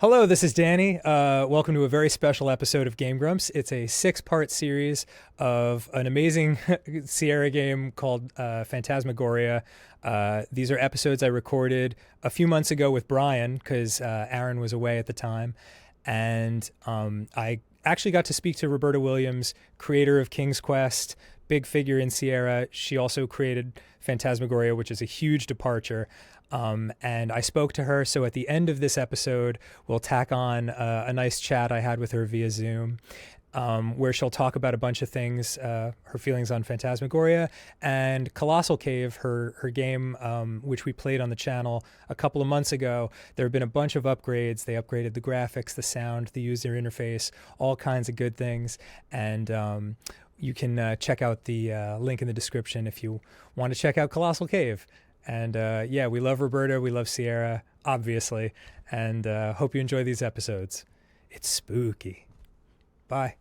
Hello, this is Danny. Welcome to a very special episode of GameGrumps. It's a 6-part series of an amazing Sierra game called Phantasmagoria. These are episodes I recorded a few months ago with Brian because Aaron was away at the time. And I actually got to speak to Roberta Williams, creator of King's Quest, big figure in Sierra. She also created Phantasmagoria, which is a huge departure. And I spoke to her, so at the end of this episode, we'll tack on a nice chat I had with her via Zoom, where she'll talk about a bunch of things, her feelings on Phantasmagoria, and Colossal Cave, her game, which we played on the channel a couple of months ago. There have been a bunch of upgrades. They upgraded the graphics, the sound, the user interface, all kinds of good things. And you can check out the link in the description if you want to check out Colossal Cave. And yeah, we love Roberta, we love Sierra, obviously, and hope you enjoy these episodes. It's spooky. Bye.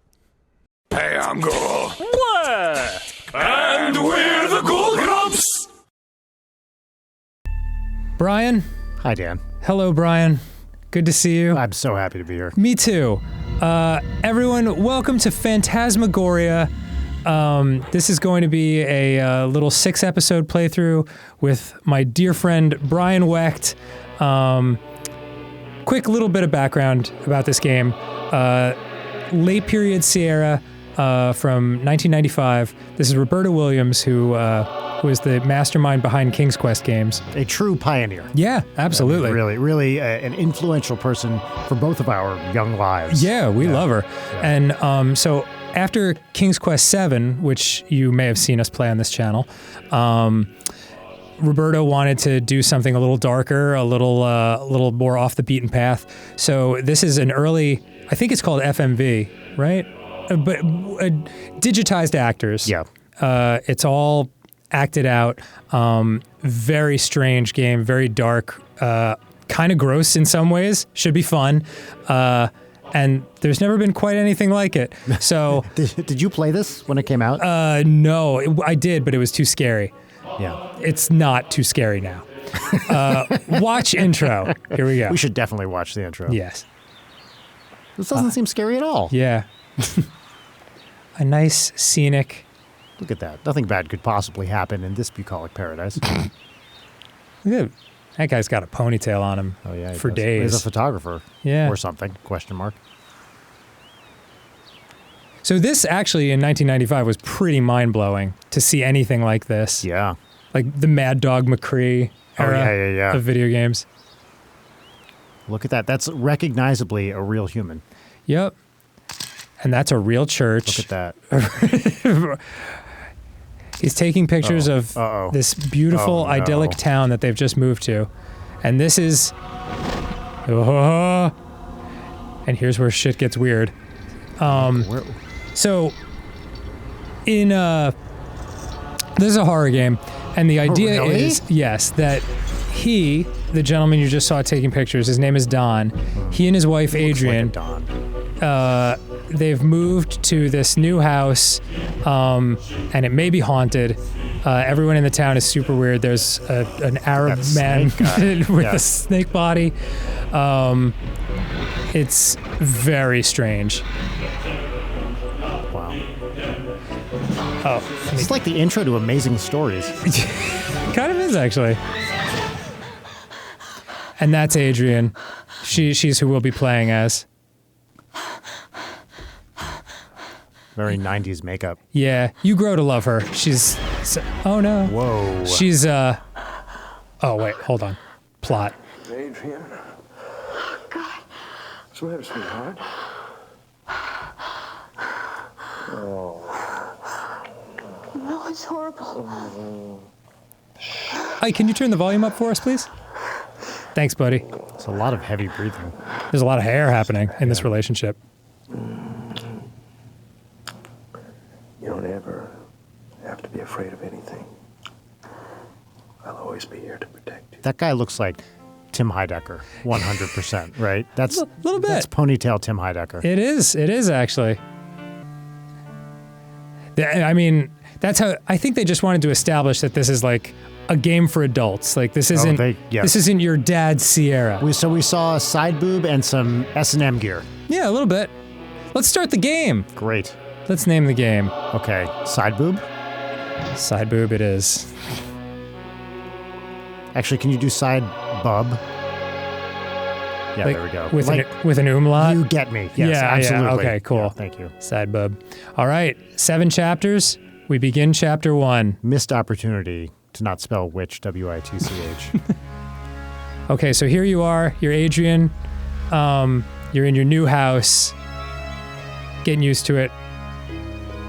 Hey, I'm Ghoul. What? And we're the GameGrumps. Brian. Hi, Dan. Hello, Brian. Good to see you. I'm so happy to be here. Me too. Everyone, welcome to Phantasmagoria. This is going to be a little 6-episode playthrough with my dear friend Brian Wecht. Quick little bit of background about this game. Late period Sierra from 1995. This is Roberta Williams, who is the mastermind behind King's Quest games. A true pioneer. Yeah, absolutely. Really an influential person for both of our young lives. Yeah, we love her. Yeah. And so after King's Quest VII, which you may have seen us play on this channel, Roberta wanted to do something a little darker, a little more off the beaten path. So this is an early, I think it's called FMV, right? But digitized actors. Yeah. It's all acted out. Very strange game, very dark, kind of gross in some ways. Should be fun. And there's never been quite anything like it. So did you play this when it came out? No, I did, but it was too scary. Yeah. It's not too scary now. Watch intro. Here we go. We should definitely watch the intro. Yes. This doesn't seem scary at all. Yeah. A nice scenic. Look at that. Nothing bad could possibly happen in this bucolic paradise. Look at that guy's got a ponytail on him. Oh yeah, for days. He's a photographer. Yeah. Or something? Question mark. So this actually in 1995 was pretty mind-blowing to see anything like this. Yeah. Like the Mad Dog McCree era of video games. Look at that. That's recognizably a real human. Yep. And that's a real church. Look at that. He's taking pictures of this beautiful, idyllic town that they've just moved to. And this is... and here's where shit gets weird. So, in... this is a horror game. And the idea is, yes, that he, the gentleman you just saw taking pictures, his name is Don. He and his wife, Adrian... they've moved to this new house, and it may be haunted. Everyone in the town is super weird. There's an Arab man with a snake body. It's very strange. Wow. Oh. It's like the intro to Amazing Stories. Kind of is, actually. And that's Adrian. She's who we'll be playing as. Very 90s makeup. Yeah, you grow to love her. She's... oh, no. Whoa. She's, oh, wait, hold on. Plot. Adrian. God. What's the matter, sweetheart? No, it's horrible. Hey, can you turn the volume up for us, please? Thanks, buddy. It's a lot of heavy breathing. There's a lot of hair happening in this relationship. You don't ever have to be afraid of anything. I'll always be here to protect you. That guy looks like Tim Heidecker, 100%, right? That's a little bit. That's ponytail Tim Heidecker. It is actually. I mean, that's how, I think they just wanted to establish that this is like a game for adults. Like this isn't yes. this isn't your dad's Sierra. We saw a side boob and some S&M gear. Yeah, a little bit. Let's start the game. Great. Let's name the game. Okay, side boob? Side boob it is. Actually, can you do side bub? Yeah, Like, there we go. With an umlaut? You get me. Yes, yeah, absolutely. Yeah, okay, cool. Yeah, thank you. Side bub. All right, 7 chapters. We begin chapter 1. Missed opportunity to not spell witch, W-I-T-C-H. Okay, so here you are. You're Adrian. You're in your new house. Getting used to it.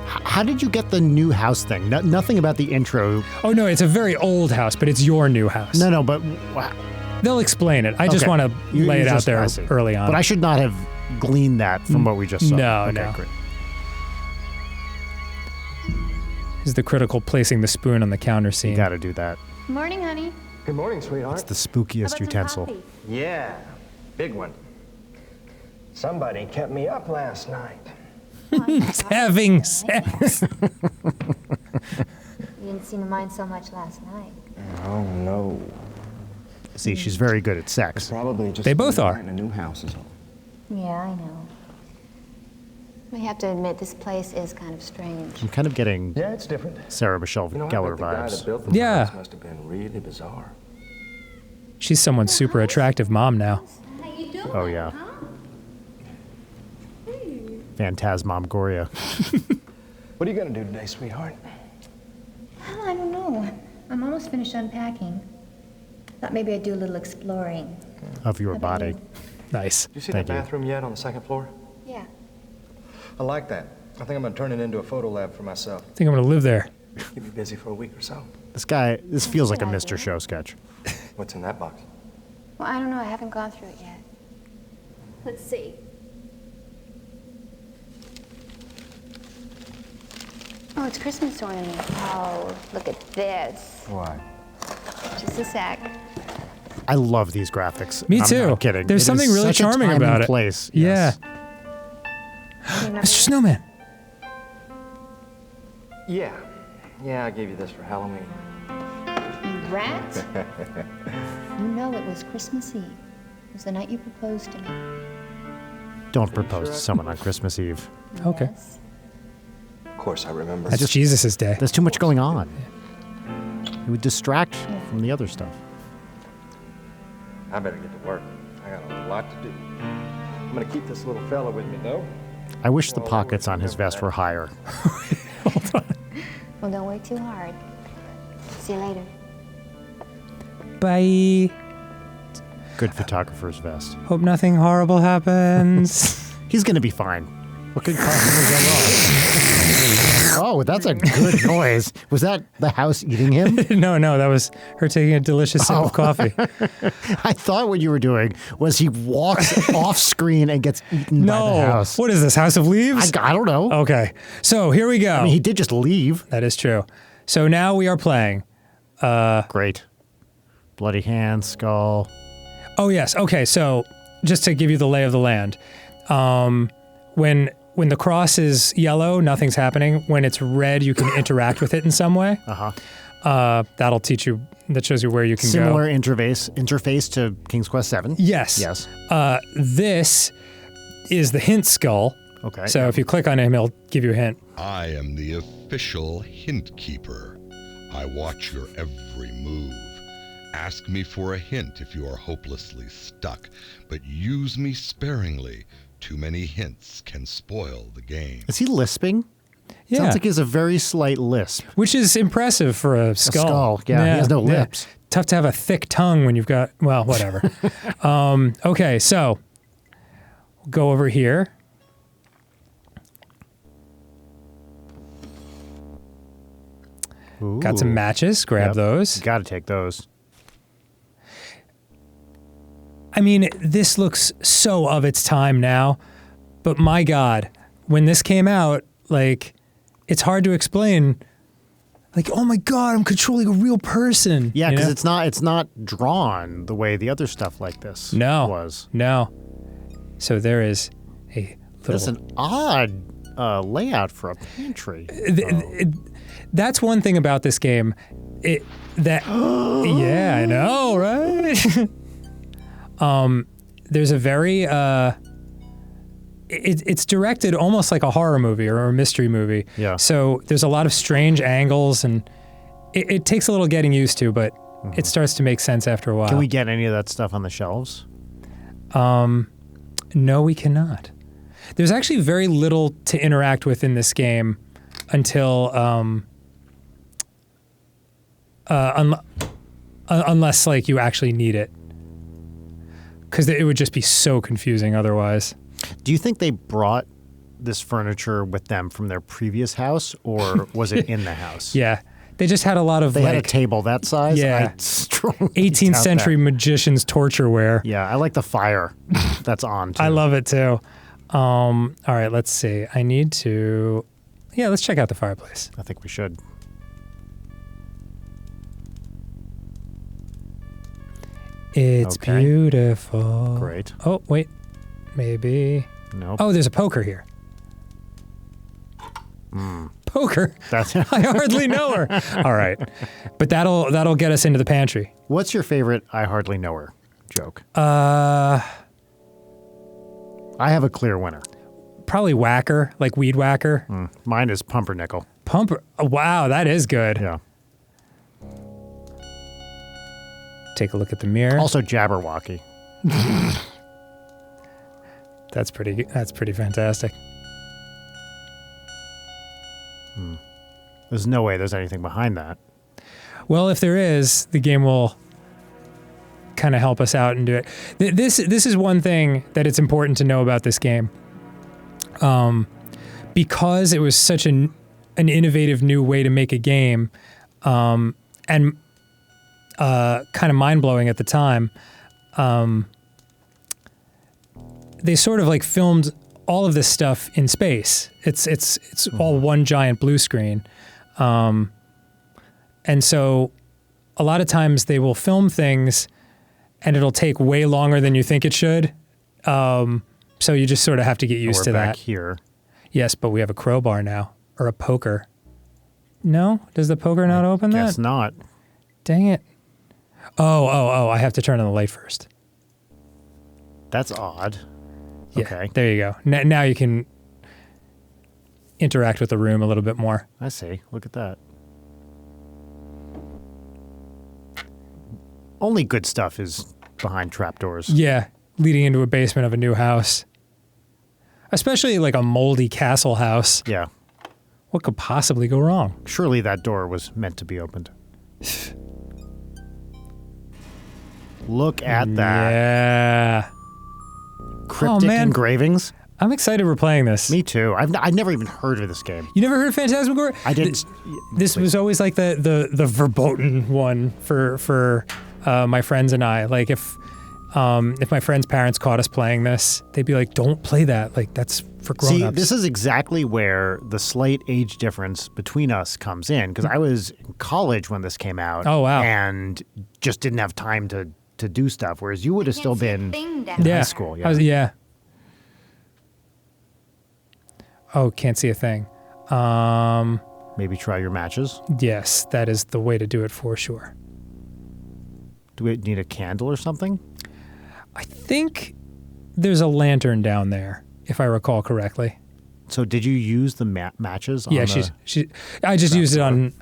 How did you get the new house thing? Nothing about the intro. Oh, no, it's a very old house, but it's your new house. No, but... Wow. They'll explain it. I just want to lay it out there early on. But I should not have gleaned that from what we just saw. No, okay, no. Great. Is the critical placing the spoon on the counter scene. You gotta do that. Morning, honey. Good morning, sweetheart. It's the spookiest utensil. Yeah, big one. Somebody kept me up last night. Having sex. You didn't seem to mind so much last night. Oh, no. See, she's very good at sex. Probably just They both are. in a new house is all. Yeah, I know. I have to admit, this place is kind of strange. I'm kind of getting Yeah, it's different. Sarah Michelle You know, I Gellar bet the guy that vibes. built the Yeah. house must have been really bizarre. She's someone's super attractive mom now. How you doing? Oh, yeah. Phantasmagoria. What are you gonna do today, sweetheart? Well, I don't know. I'm almost finished unpacking. Thought maybe I'd do a little exploring. Of your How about body. you? Nice. You see Thank that you. bathroom yet on the second floor? Yeah. I like that. I think I'm gonna turn it into a photo lab for myself. I think I'm going to live there. Keep me busy for a week or so. This feels like a Mr. Show sketch. What's in that box? Well, I don't know. I haven't gone through it yet. Let's see. Oh, it's Christmas ornament. Oh, look at this. Why? Just a sec. I love these graphics. Me I'm too. not kidding. There's It something is really such a charming time about and it. place. Yeah. Yes. Remember Mr. Snowman. Yeah. Yeah, I gave you this for Halloween. You rat? You know it was Christmas Eve. It was the night you proposed to me. Don't propose to someone on Christmas Eve. Okay. Yes. Of course I remember. That's Jesus' day. There's too much going on. It would distract from the other stuff. I better get to work. I got a lot to do. I'm gonna keep this little fella with me, though. I wish the pockets on his vest were higher. Well, don't work too hard. See you later. Bye. Good photographer's vest. Hope nothing horrible happens. He's gonna be fine. What could possibly go wrong? Oh, that's a good noise. Was that the house eating him? No, that was her taking a delicious sip of coffee. I thought what you were doing was he walks off screen and gets eaten by the house. What is this, House of Leaves? I don't know. Okay, so here we go. I mean, he did just leave. That is true. So now we are playing. Great. Bloody hand, skull. Oh, yes. Okay, so just to give you the lay of the land. When the cross is yellow, nothing's happening. When it's red, you can interact with it in some way. That'll teach you, that shows you where you can Similar go. interface to King's Quest VII. Yes. Yes. This is the hint skull. Okay. So if you click on him, he'll give you a hint. I am the official hint keeper. I watch your every move. Ask me for a hint if you are hopelessly stuck, but use me sparingly. Too many hints can spoil the game. Is he lisping? Yeah. Sounds like he has a very slight lisp. Which is impressive for a skull. A skull, yeah. He has no lips. Tough to have a thick tongue when you've got, well, whatever. Okay, so go over here. Ooh. Got some matches. Grab Yep. those. Got to take those. I mean, this looks so of its time now, but my God, when this came out, like, it's hard to explain. Like, oh my God, I'm controlling a real person. Yeah, you because know? it's not drawn the way the other stuff like this was. No. So there is a little. That's an odd layout for a pantry. That's one thing about this game. Yeah, I know, right? There's a very it's directed almost like a horror movie or a mystery movie. Yeah. So there's a lot of strange angles, and it takes a little getting used to, but it starts to make sense after a while. Can we get any of that stuff on the shelves? No, we cannot. There's actually very little to interact with in this game until unless like you actually need it, because it would just be so confusing otherwise. Do you think they brought this furniture with them from their previous house, or was it in the house? Yeah, they just had a lot of They like had a table that size? Yeah. I strongly 18th doubt century that. magician's torture wear. Yeah, I like the fire that's on, too. I love it too. All right, let's see. I need to. Yeah, let's check out the fireplace. I think we should. It's Okay. beautiful. Great. Oh, wait. Maybe. Nope. Oh, there's a poker here. Poker? That's I hardly know her. All right. But that'll get us into the pantry. What's your favorite I hardly know her joke? Uh, I have a clear winner. Probably whacker, like weed whacker. Mine is pumpernickel. Pumper. Oh, wow, that is good. Yeah. Take a look at the mirror. Also Jabberwocky. That's pretty fantastic. There's no way there's anything behind that. Well, if there is, the game will kind of help us out and do it. This is one thing that it's important to know about this game. Because it was such an innovative new way to make a game, and kind of mind-blowing at the time, they sort of like filmed all of this stuff in space. It's all one giant blue screen. And so a lot of times they will film things and it'll take way longer than you think it should. So you just sort of have to get used to We're back that. here. Yes, but we have a crowbar now, or a poker. No? Does the poker not open Guess that? not. Dang it. Oh, I have to turn on the light first. That's odd. Yeah, Okay. there you go. Now you can interact with the room a little bit more. I see. Look at that. Only good stuff is behind trapdoors. Yeah, leading into a basement of a new house. Especially like a moldy castle house. Yeah. What could possibly go wrong? Surely that door was meant to be opened. Look at that. Yeah. Cryptic man. engravings. I'm excited we're playing this. Me too. I've never even heard of this game. You never heard of Phantasmagoria? I didn't. This was always like the verboten one for my friends and I. Like if my friends' parents caught us playing this, they'd be like, "Don't play that. Like that's for See, grown-ups." this is exactly where the slight age difference between us comes in, because I was in college when this came out. Oh, wow. And just didn't have time to do stuff, whereas you would have still been in high school. Yeah. Yeah. Oh, can't see a thing. Maybe try your matches. Yes, that is the way to do it for sure. Do we need a candle or something? I think there's a lantern down there, if I recall correctly. So did you use the matches? On Yeah, the... I just used it on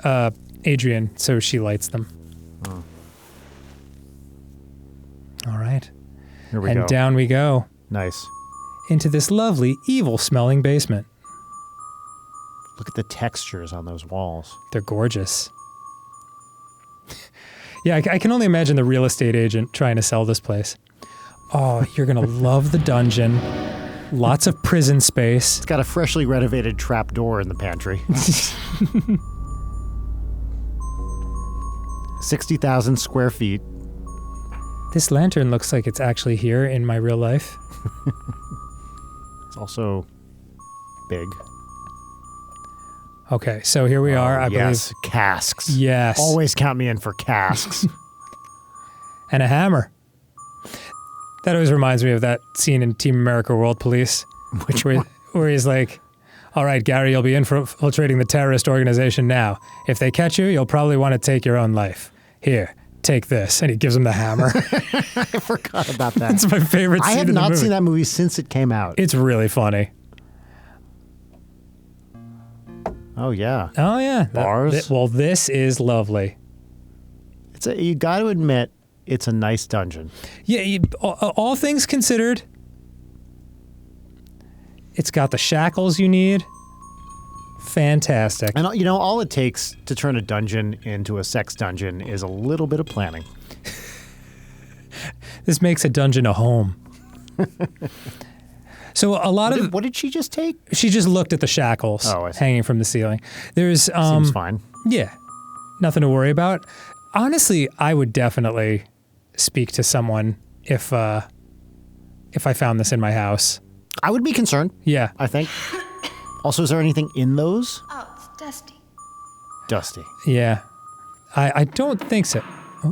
Adrian, so she lights them. Oh. All right. Here we And go. down we go Nice. into this lovely, evil-smelling basement. Look at the textures on those walls. They're gorgeous. Yeah, I can only imagine the real estate agent trying to sell this place. Oh, you're going to love the dungeon. Lots of prison space. It's got a freshly renovated trap door in the pantry. 60,000 square feet. This lantern looks like it's actually here in my real life. It's also big. Okay, so here we are, I Yes, casks. believe. Yes. Always count me in for casks. And a hammer. That always reminds me of that scene in Team America World Police, where he's like, All right, Gary, you'll be infiltrating the terrorist organization now. If they catch you, you'll probably want to take your own life. Here, take this. And he gives him the hammer. I forgot about that. That's my favorite scene I have in the not movie. seen that movie since it came out. It's really funny. Oh, yeah. Oh, yeah. Bars? Well, this is lovely. You got to admit, it's a nice dungeon. Yeah, all things considered, it's got the shackles you need. Fantastic. And, all it takes to turn a dungeon into a sex dungeon is a little bit of planning. This makes a dungeon a home. So a lot of... What did she just take? She just looked at the shackles hanging from the ceiling. There's... Seems fine. Yeah. Nothing to worry about. Honestly, I would definitely speak to someone if I found this in my house. I would be concerned. Yeah. I think. Also, is there anything in those? Oh, it's dusty. Dusty. Yeah. I don't think so.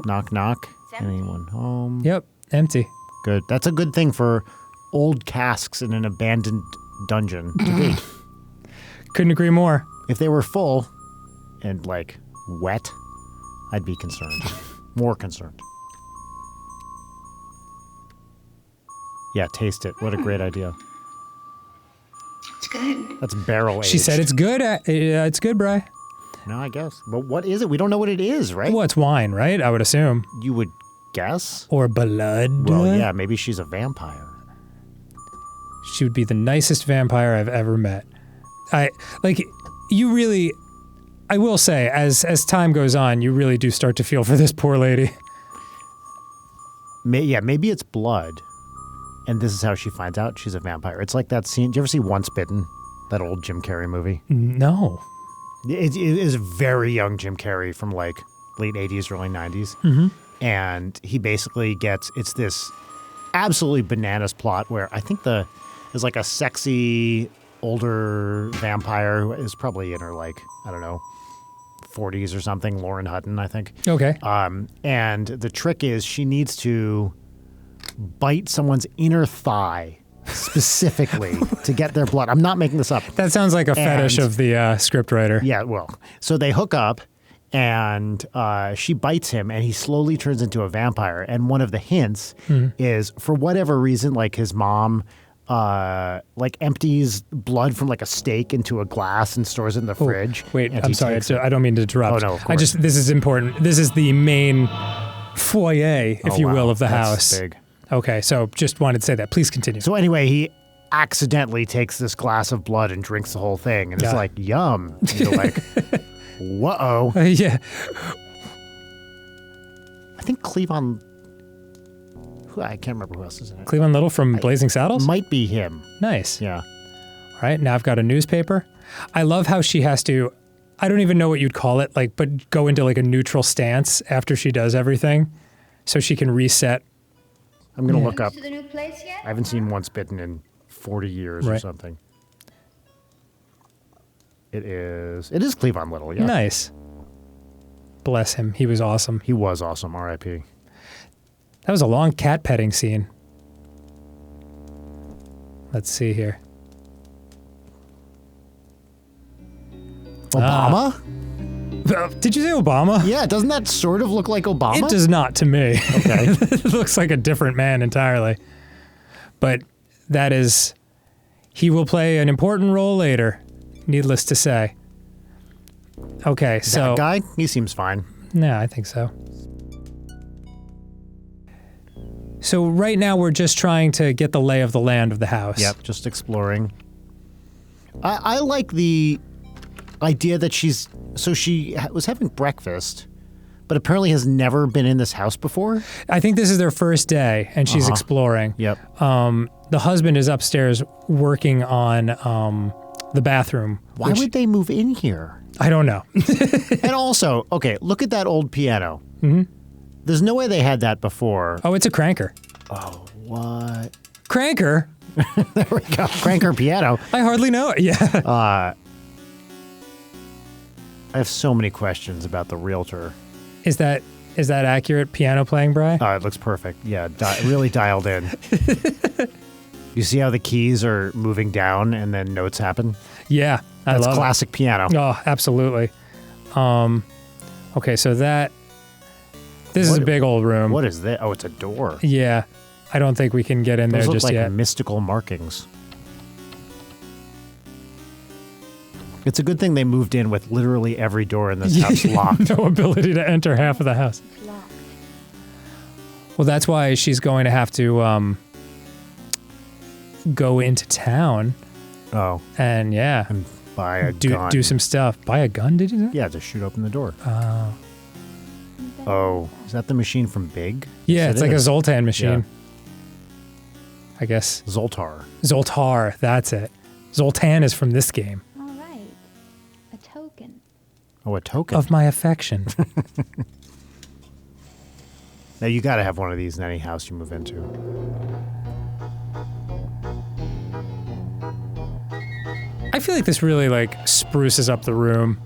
Knock, knock. Anyone home? Yep. Empty. Good. That's a good thing for old casks in an abandoned dungeon to be. Couldn't agree more. If they were full and, wet, I'd be concerned. More concerned. Yeah, taste it. What a great idea. It's good. That's barrel aged. She said it's good. It's good, Bri. No, I guess. But what is it? We don't know what it is, right? Well, it's wine, right? I would assume. You would guess? Or blood. Well, yeah, maybe she's a vampire. She would be the nicest vampire I've ever met. I will say, as time goes on, you really do start to feel for this poor lady. Maybe it's blood. And this is how she finds out she's a vampire. It's like that scene. Did you ever see Once Bitten? That old Jim Carrey movie? No. It is very young Jim Carrey from late 80s, early 90s. Mm-hmm. And he basically it's this absolutely bananas plot where I think there's a sexy older vampire who is probably in her 40s or something, Lauren Hutton, I think. Okay. And the trick is she needs to bite someone's inner thigh specifically to get their blood. I'm not making this up. That sounds like a fetish of the scriptwriter. Yeah, well, so they hook up and she bites him and he slowly turns into a vampire. And one of the hints is, for whatever reason, his mom empties blood from a steak into a glass and stores it in the fridge. Wait, I'm sorry. I don't mean to interrupt. Oh, no, of course. This is important. This is the main foyer, if you will, of the That's house. Big. Okay, so just wanted to say that. Please continue. So anyway, he accidentally takes this glass of blood and drinks the whole thing. And it's yum. And you're like, whoa. Yeah. I think Cleavon... I can't remember who else is in it. Cleavon Little from Blazing Saddles? Might be him. Nice. Yeah. All right, now I've got a newspaper. I love how she has to, I don't even know what you'd call it, but go into a neutral stance after she does everything so she can reset. I'm going to look up. To the new place yet? I haven't seen Once Bitten in 40 years or something. It is Cleavon Little, yeah. Nice. Bless him. He was awesome. He was awesome, R.I.P. That was a long cat petting scene. Let's see here. Obama? Did you say Obama? Yeah, doesn't that sort of look like Obama? It does not to me. Okay. It looks like a different man entirely. But he will play an important role later, needless to say. Okay, so... That guy? He seems fine. Yeah, I think so. So right now we're just trying to get the lay of the land of the house. Yep, just exploring. I like the idea that she was having breakfast, but apparently has never been in this house before. I think this is their first day, and she's exploring. Yep. The husband is upstairs working on the bathroom. Why would they move in here? I don't know. And also, okay, look at that old piano. Mm-hmm. There's no way they had that before. Oh, it's a cranker. Oh, what? Cranker? There we go. Cranker piano. I hardly know it. Yeah. I have so many questions about the realtor. Is that accurate piano playing, Bri? Oh, it looks perfect. Yeah, really dialed in. You see how the keys are moving down and then notes happen? Yeah, I That's love classic piano. it. Oh, absolutely. Okay, so this is a big old room. What is that? Oh, it's a door. Yeah, I don't think we can get in Those there look just like yet. mystical markings. It's a good thing they moved in with literally every door in this house locked. No ability to enter half of the house. It's locked. Well, that's why she's going to have to go into town Oh, and and buy a gun. do some stuff. Buy a gun? Did you say? Yeah, to shoot open the door. Oh, is that the machine from Big? Yeah, Yes, it's it like is. a Zoltan machine. Yeah. I guess Zoltar. Zoltar. That's it. Zoltan is from this game. All right. A token. Oh, a token. Of my affection. Now, you got to have one of these in any house you move into. I feel like this really like spruces up the room.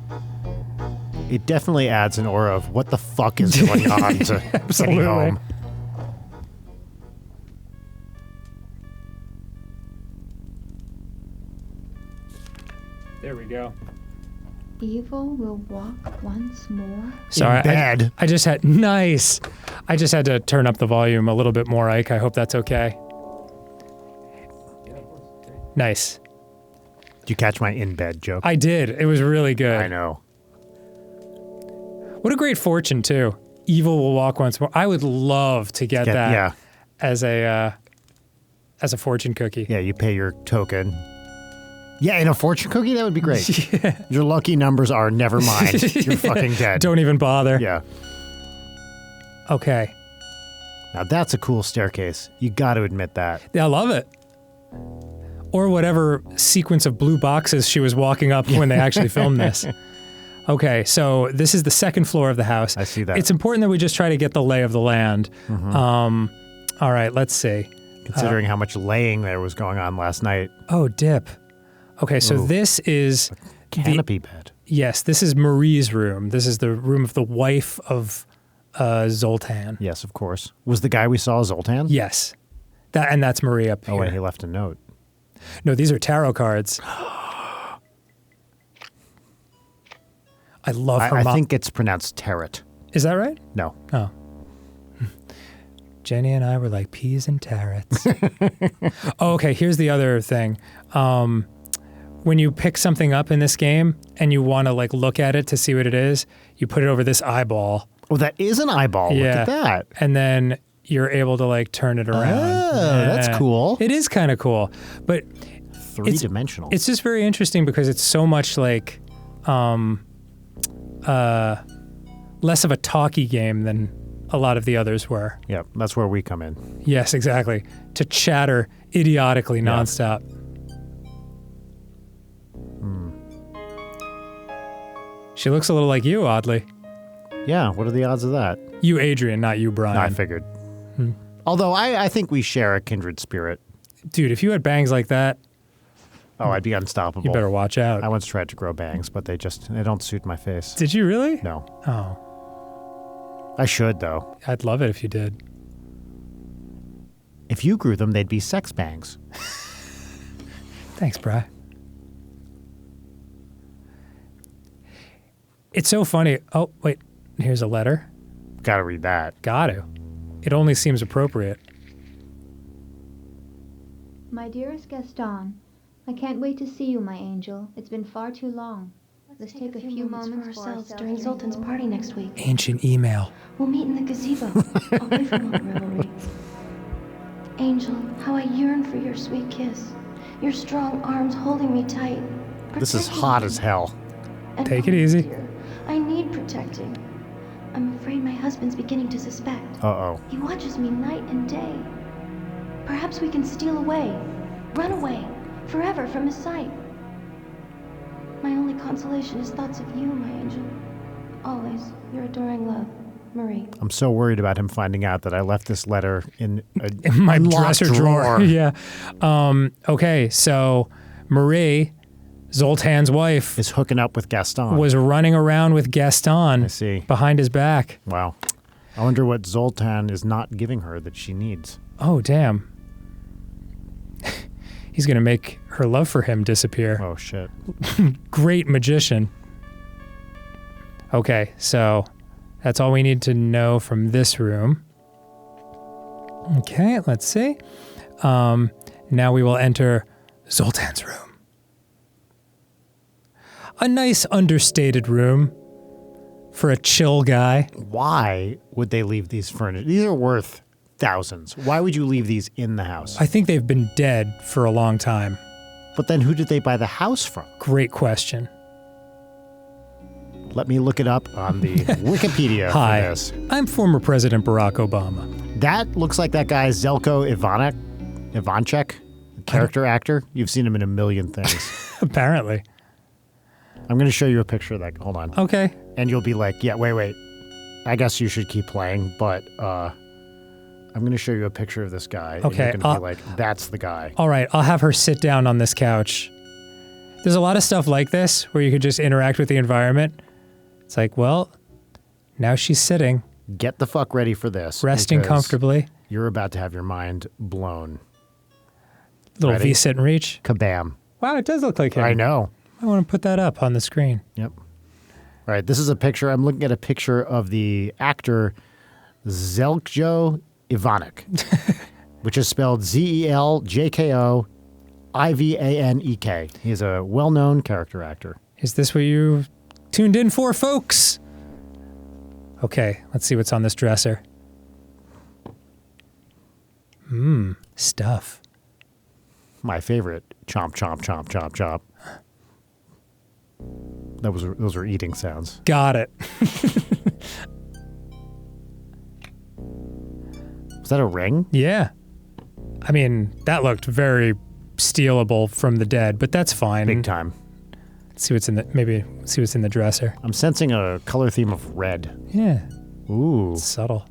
It definitely adds an aura of what the fuck is going on to Absolutely. getting home. There we go. Evil will walk once more. Sorry, In bed. I just had nice. I just had to turn up the volume a little bit more, Ike. I hope that's okay. Nice. Did you catch my in bed joke? I did. It was really good. I know. What a great fortune too. Evil will walk once more. I would love to get that Yeah. as a fortune cookie. Yeah, you pay your token. Yeah, in a fortune cookie, that would be great. Your lucky numbers are never mind. You're fucking dead. Don't even bother. Yeah. Okay. Now that's a cool staircase. You got to admit that. Yeah, I love it. Or whatever sequence of blue boxes she was walking up when they actually filmed this. Okay, so this is the second floor of the house. I see that. It's important that we just try to get the lay of the land. All right, let's see. Considering how much laying there was going on last night. Oh, dip. Okay, so Ooh. this is Canopy bed. Yes, this is Marie's room. This is the room of the wife of Zoltan. Yes, of course. Was the guy we saw Zoltan? Yes. That's Marie up here. Oh, wait, he left a note. No, these are tarot cards. I love her I mom. think it's pronounced tarot. Is that right? No. Oh. Jenny and I were like peas and carrots. Oh, okay, here's the other thing. When you pick something up in this game and you want to like look at it to see what it is, you put it over this eyeball. Oh, that is an eyeball. Yeah. Look at that. And then you're able to like turn it around. Oh, that's cool. It is kind of cool. But Three-dimensional. it's just very interesting because it's so much like less of a talky game than a lot of the others were. Yeah, that's where we come in. Yes, exactly. To chatter idiotically nonstop. She looks a little like you, oddly. Yeah, what are the odds of that? You, Adrian, not you, Brian. I figured. Although I think we share a kindred spirit. Dude, if you had bangs like that, Oh, I'd be unstoppable. you better watch out. I once tried to grow bangs, but they don't suit my face. Did you really? No. Oh, I should, though. I'd love it if you did. If you grew them, they'd be sex bangs. Thanks, Bri. It's so funny. Oh, wait. Here's a letter. Gotta read that. Got to. It only seems appropriate. My dearest Gaston, I can't wait to see you, my angel. It's been far too long. Let's take a few moments for ourselves during Zoltan's party next week. Ancient email. We'll meet in the gazebo, away from all revelry. Angel, how I yearn for your sweet kiss. Your strong arms holding me tight. This is protecting hot me. as hell. And Take it oh, easy. dear, I need protecting. I'm afraid my husband's beginning to suspect. Uh-oh. He watches me night and day. Perhaps we can steal away, run away, forever from his sight. My only consolation is thoughts of you, my angel. Always, your adoring love, Marie. I'm so worried about him finding out that I left this letter in My unlocked dresser drawer. Yeah. Okay, so Marie, Zoltan's wife, is hooking up with Gaston. was running around with Gaston I see. behind his back. Wow. I wonder what Zoltan is not giving her that she needs. Oh, damn. He's going to make her love for him disappear. Oh, shit. Great magician. Okay, so that's all we need to know from this room. Okay, let's see. Now we will enter Zoltan's room. A nice understated room for a chill guy. Why would they leave these furniture? These are worth thousands. Why would you leave these in the house? I think they've been dead for a long time. But then who did they buy the house from? Great question. Let me look it up on the Wikipedia Hi, for this. I'm former President Barack Obama. That looks like that guy Zelko Ivanchek, character actor. You've seen him in a million things. Apparently. I'm going to show you a picture of that. Hold on. Okay. And you'll be like, yeah, wait. I guess you should keep playing, but I'm going to show you a picture of this guy. Okay. And you're going to be like, that's the guy. All right, I'll have her sit down on this couch. There's a lot of stuff like this where you could just interact with the environment. It's like, well, now she's sitting, Get the fuck ready for this. resting because comfortably. You're about to have your mind blown. Little Ready? V sit and reach. Kabam. Wow, it does look like him. I know. I want to put that up on the screen. Yep. All right, this is a picture. I'm looking at a picture of the actor Zelko Ivanek, which is spelled Zeljko Ivanek. He's a well-known character actor. Is this what you tuned in for, folks? Okay, let's see what's on this dresser. Stuff. My favorite. Chomp, chomp, chomp, chomp, chomp. Those were eating sounds. Got it. Was that a ring? Yeah. I mean, that looked very stealable from the dead, but that's fine. Big time. Let's see what's in the dresser. I'm sensing a color theme of red. Yeah, Ooh, it's subtle.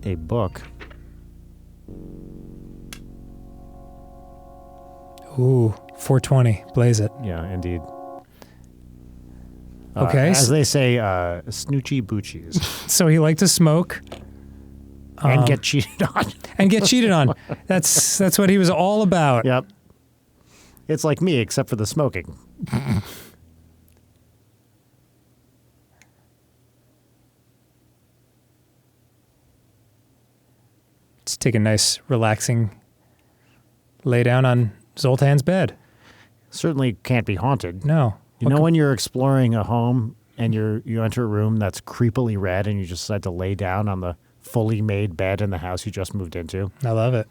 a book. Ooh, 420. Blaze it. Yeah, indeed. Okay. As they say, snoochie boochies. So he liked to smoke And get cheated on. and get cheated on. That's what he was all about. Yep. It's like me, except for the smoking. Just take a nice, relaxing lay down on Zoltan's bed. Certainly can't be haunted. No. You know when you're exploring a home and you enter a room that's creepily red and you just decide to lay down on the fully made bed in the house you just moved into? I love it.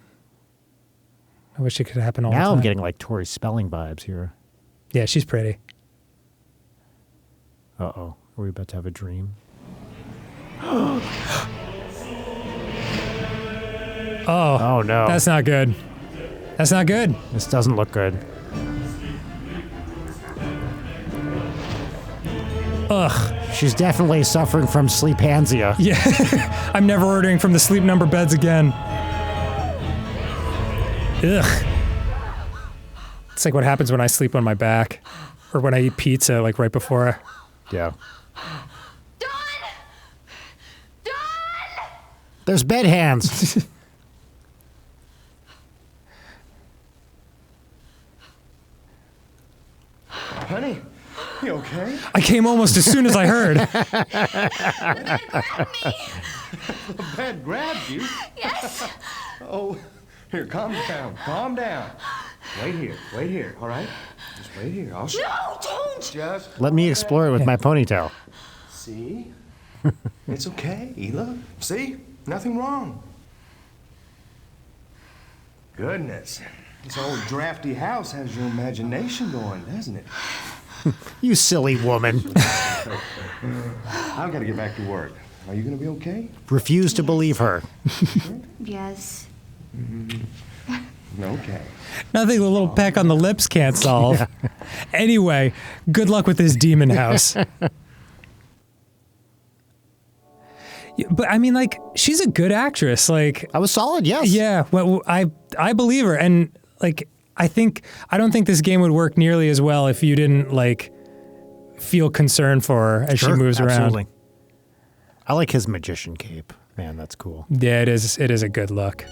I wish it could happen all the time. Now I'm getting like Tori Spelling vibes here. Yeah, she's pretty. Uh-oh. Are we about to have a dream? Oh, no. That's not good. That's not good. This doesn't look good. Ugh. She's definitely suffering from sleephansia. Yeah. I'm never ordering from the Sleep Number beds again. Ugh. It's like what happens when I sleep on my back. Or when I eat pizza, like right before. Yeah. Dawn! Dawn! There's bed hands. Honey, you okay? I came almost as soon as I heard. The bed grabbed you. Yes! Oh, here, calm down, calm down. Wait here, all right? Just wait here. I'll show. No, don't! Just Let me explore it with my ponytail. see. It's okay. Look, see, nothing wrong. Goodness, this old drafty house has your imagination going, doesn't it? You silly woman. I've got to get back to work. Are you going to be okay? Refuse to believe her. Yes. Okay. Nothing a little peck on the lips can't solve. Anyway, good luck with this demon house. Yeah, but I mean, like, she's a good actress. Like, I was solid, yes. yeah, well, I believe her, and like, I don't think this game would work nearly as well if you didn't like feel concern for her as she Sure, moves absolutely. around. I like his magician cape. Man, that's cool. Yeah, it is. It is a good look.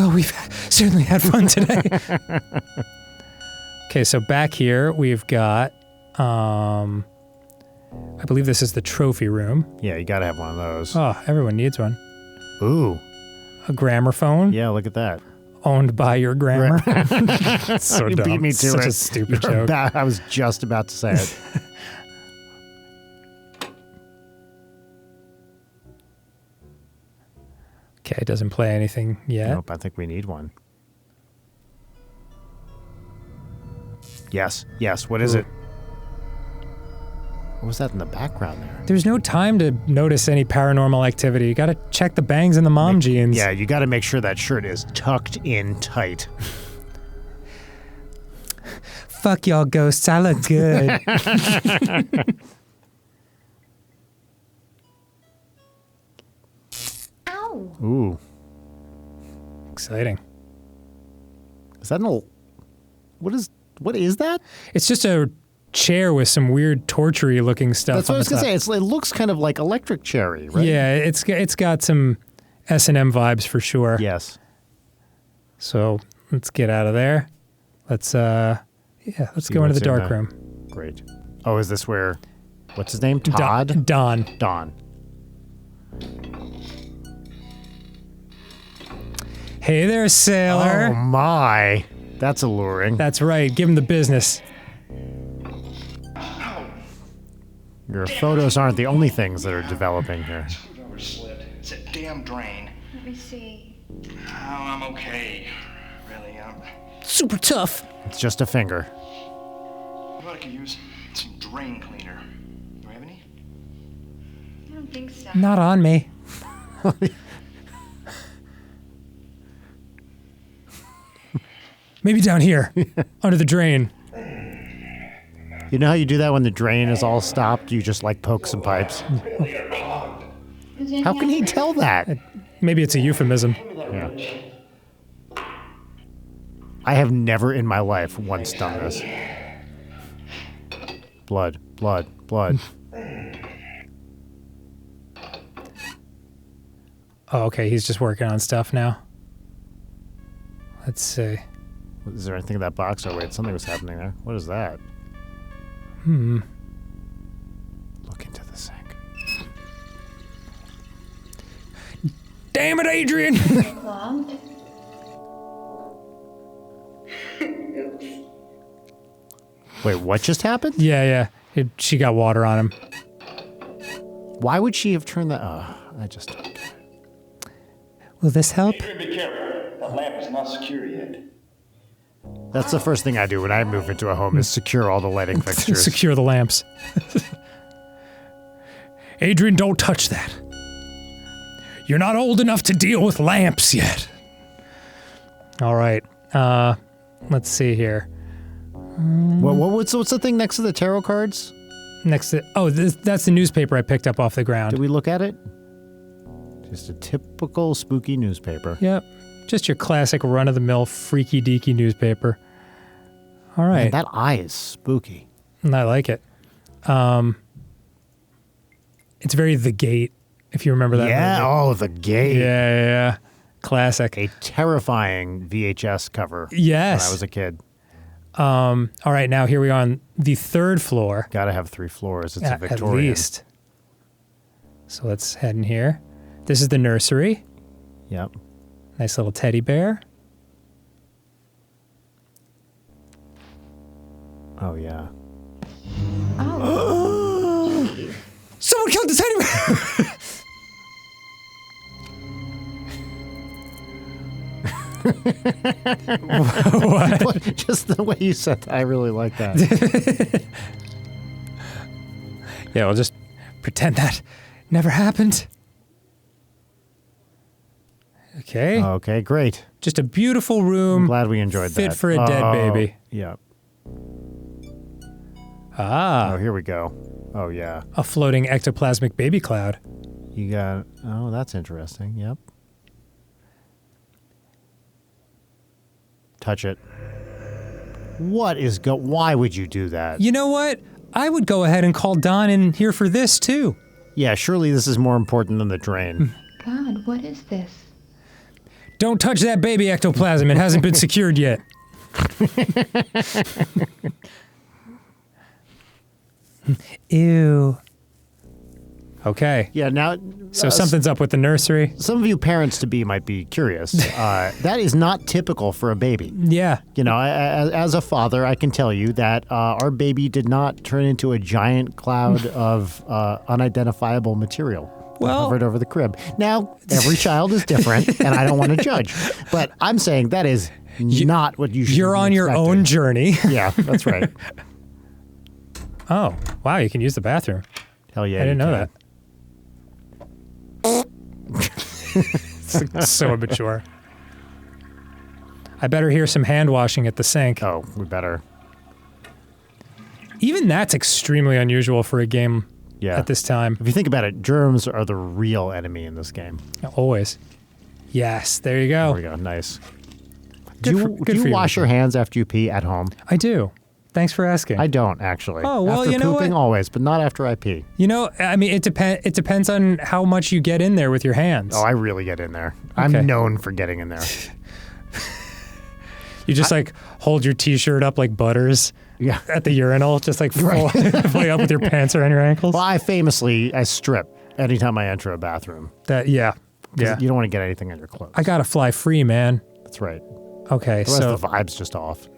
Well, we've certainly had fun today. Okay, so back here we've got, I believe this is the trophy room. Yeah, you gotta have one of those. Oh, everyone needs one. Ooh. A gramophone Yeah, look at that. owned by your grandma. So You dumb. beat me to Such it. a stupid You're joke. I was just about to say it. Okay, it doesn't play anything yet. Nope, I think we need one. Yes, yes. What is Ooh. it? What was that in the background there? There's no time to notice any paranormal activity. You gotta check the bangs and the mom jeans. Yeah, you got to make sure that shirt is tucked in tight. Fuck y'all ghosts, I look good. Ow! Ooh, Exciting. is that an? What is that? It's just a chair with some weird torture-y looking stuff. That's what I was on the gonna top. say. It looks kind of like electric cherry, right? Yeah, it's got some S&M vibes for sure. Yes. So let's get out of there. Let's See go into what's the dark in there. room. Great. Oh, is this where? What's his name? Todd. Don. Don. Hey there, sailor. Oh my, that's alluring. That's right. Give him the business. Your photos aren't the only things that are developing here. Screwdriver slipped. It's a damn drain. Let me see. Oh, I'm okay. Really, Super tough. It's just a finger. I thought I could use some drain cleaner. Do I have any? I don't think so. Not on me. Maybe down here, under the drain. You know how you do that when the drain is all stopped? You just like poke some pipes. How can he tell that? Maybe it's a euphemism. Yeah. I have never in my life once done this. Blood, blood, blood. Oh, okay. He's just working on stuff now. Let's see. Is there anything in that box? Oh wait, something was happening there. What is that? Hmm. Look into the sink. Damn it, Adrian! Clogged? Wait, what just happened? yeah. She got water on him. Why would she have turned that? Oh, I just don't get it. Will this help? Be careful. The lamp is not secure yet. That's the first thing I do when I move into a home is secure all the lighting fixtures. Secure the lamps. Adrian, don't touch that. You're not old enough to deal with lamps yet. All right. Let's see here. What's the thing next to the tarot cards? Next to that's the newspaper I picked up off the ground. Did we look at it? Just a typical spooky newspaper. Yep. Just your classic run-of-the-mill freaky deaky newspaper. All right. Man, that eye is spooky. I like it. It's very The Gate, if you remember that Yeah, movie. oh, the gate. Yeah. Classic. A terrifying VHS cover. Yes. When I was a kid. All right, now here we are on the third floor. Gotta have 3 floors. It's a At Victorian. least. So let's head in here. This is the nursery. Yep. Nice little teddy bear. Oh, yeah. Oh. Someone killed the teddy bear! What? Just the way you said that, I really like that. Yeah, we'll just pretend that never happened. Okay. Okay, great. Just a beautiful room. I'm glad we enjoyed fit that. for a dead baby. Yeah. Ah, Oh, here we go. Oh, yeah. a floating ectoplasmic baby cloud. You got... Oh, that's interesting. Yep. Touch it. What is Why would you do that? You know what? I would go ahead and call Don in here for this, too. Yeah, surely this is more important than the drain. God, what is this? Don't touch that baby ectoplasm. It hasn't been secured yet. Ew. Okay. Yeah, now... So something's up with the nursery. Some of you parents-to-be might be curious. That is not typical for a baby. Yeah. You know, as a father, I can tell you that our baby did not turn into a giant cloud of unidentifiable material that hovered over the crib. Now, every child is different, and I don't want to judge. But I'm saying that is not what you should You're on your own journey. Yeah, that's right. Oh, wow, you can use the bathroom. Hell yeah. I didn't know that. It's so immature. I better hear some hand washing at the sink. Oh, we better. Even that's extremely unusual for a game at this time. If you think about it, germs are the real enemy in this game. Always. Yes, there you go. There we go. Nice. Good Do you for you, wash your hands after you pee at home? I do. Thanks for asking. I don't, actually. Oh, well, after you know pooping, what? always, but not after I pee. You know, I mean, it depends on how much you get in there with your hands. Oh, I really get in there. Okay. I'm known for getting in there. You just like hold your t-shirt up like Butters at the urinal, just like fully up with your pants around your ankles. Well, I strip anytime I enter a bathroom. Yeah. You don't want to get anything on your clothes. I gotta fly free, man. That's right. Okay, Otherwise so the vibe's just off.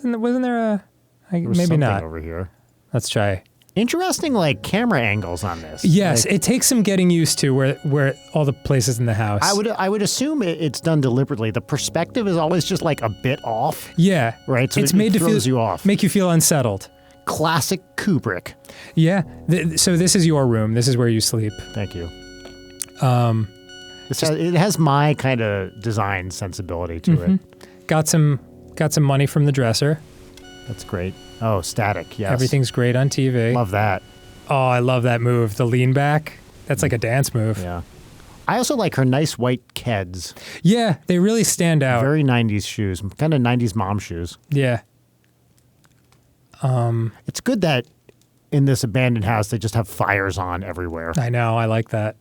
wasn't there a? There was maybe something not. over here. Let's try. Interesting, like camera angles on this. Yes, like, it takes some getting used to where all the places in the house. I would assume it's done deliberately. The perspective is always just like a bit off. Yeah, right. So it's it made to throws you off. Make you feel unsettled. Classic Kubrick. Yeah. So this is your room. This is where you sleep. Thank you. It has my kind of design sensibility to it. Got some money from the dresser. That's great. Oh, static. Yes. Everything's great on TV. Love that. Oh, I love that move. The lean back. That's like a dance move. Yeah. I also like her nice white Keds. Yeah, they really stand out. Very 90s shoes. Kind of 90s mom shoes. Yeah. It's good that in this abandoned house they just have fires on everywhere. I know. I like that.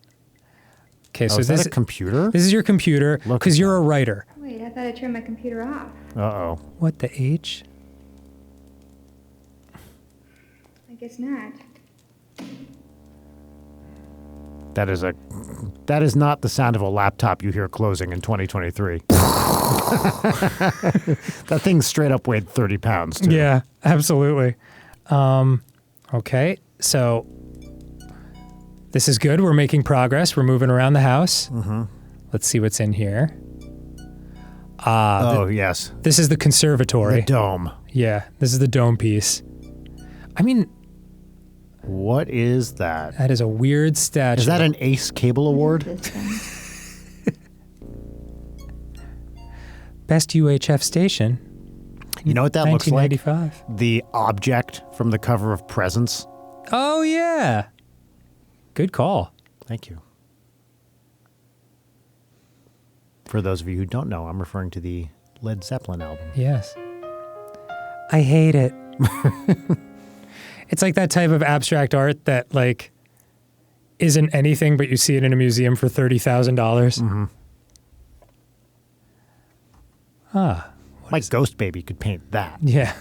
Okay, so is this that a computer? This is your computer because you're a writer. Wait, I thought I turned my computer off. Uh-oh. What the H? I guess not. That is not the sound of a laptop you hear closing in 2023. That thing straight up weighed 30 pounds, too. Yeah, absolutely. Okay, so this is good. We're making progress. We're moving around the house. Mm-hmm. Let's see what's in here. Yes. This is the conservatory. The dome. Yeah, this is the dome piece. I mean... What is that? That is a weird statue. Is that an Ace Cable Award? Best UHF station. You know what that looks like? 1995. The object from the cover of Presents. Oh, yeah. Good call. Thank you. For those of you who don't know, I'm referring to the Led Zeppelin album. Yes. I hate it. It's like that type of abstract art that, like, isn't anything, but you see it in a museum for $30,000. Mm-hmm. My Ghost Baby could paint that. Yeah.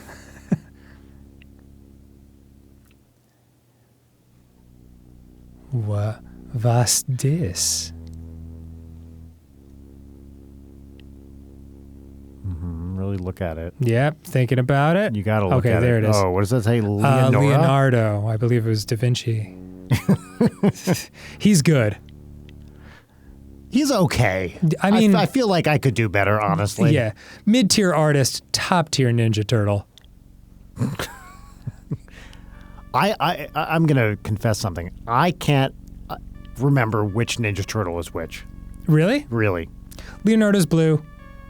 Was this? Really look at it. Yep, thinking about it. You got to look at it. Okay, there it is. Oh, what does that say? Leonora? Leonardo. I believe it was Da Vinci. He's good. He's okay. I mean... I feel like I could do better, honestly. Yeah. Mid-tier artist, top-tier Ninja Turtle. I'm going to confess something. I can't remember which Ninja Turtle is which. Really? Really. Leonardo's blue.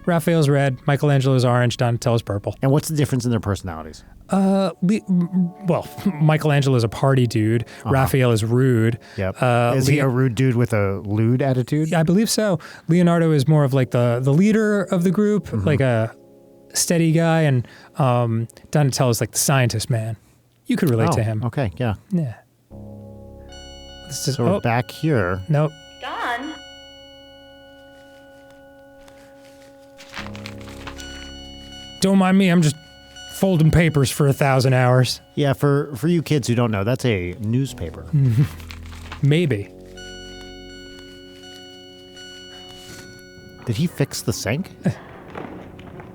Raphael's red. Michelangelo's orange. Donatello's purple. And what's the difference in their personalities? Well, Michelangelo's a party dude. Raphael is rude. Yep. Is he a rude dude with a lewd attitude? I believe so. Leonardo is more of like the leader of the group, like a steady guy, and Donatello's like the scientist man. You could relate to him. Okay, yeah. Yeah. So we're back here. Nope. Don? Don't mind me, I'm just folding papers for 1,000 hours. Yeah, for you kids who don't know, that's a newspaper. Maybe. Did he fix the sink?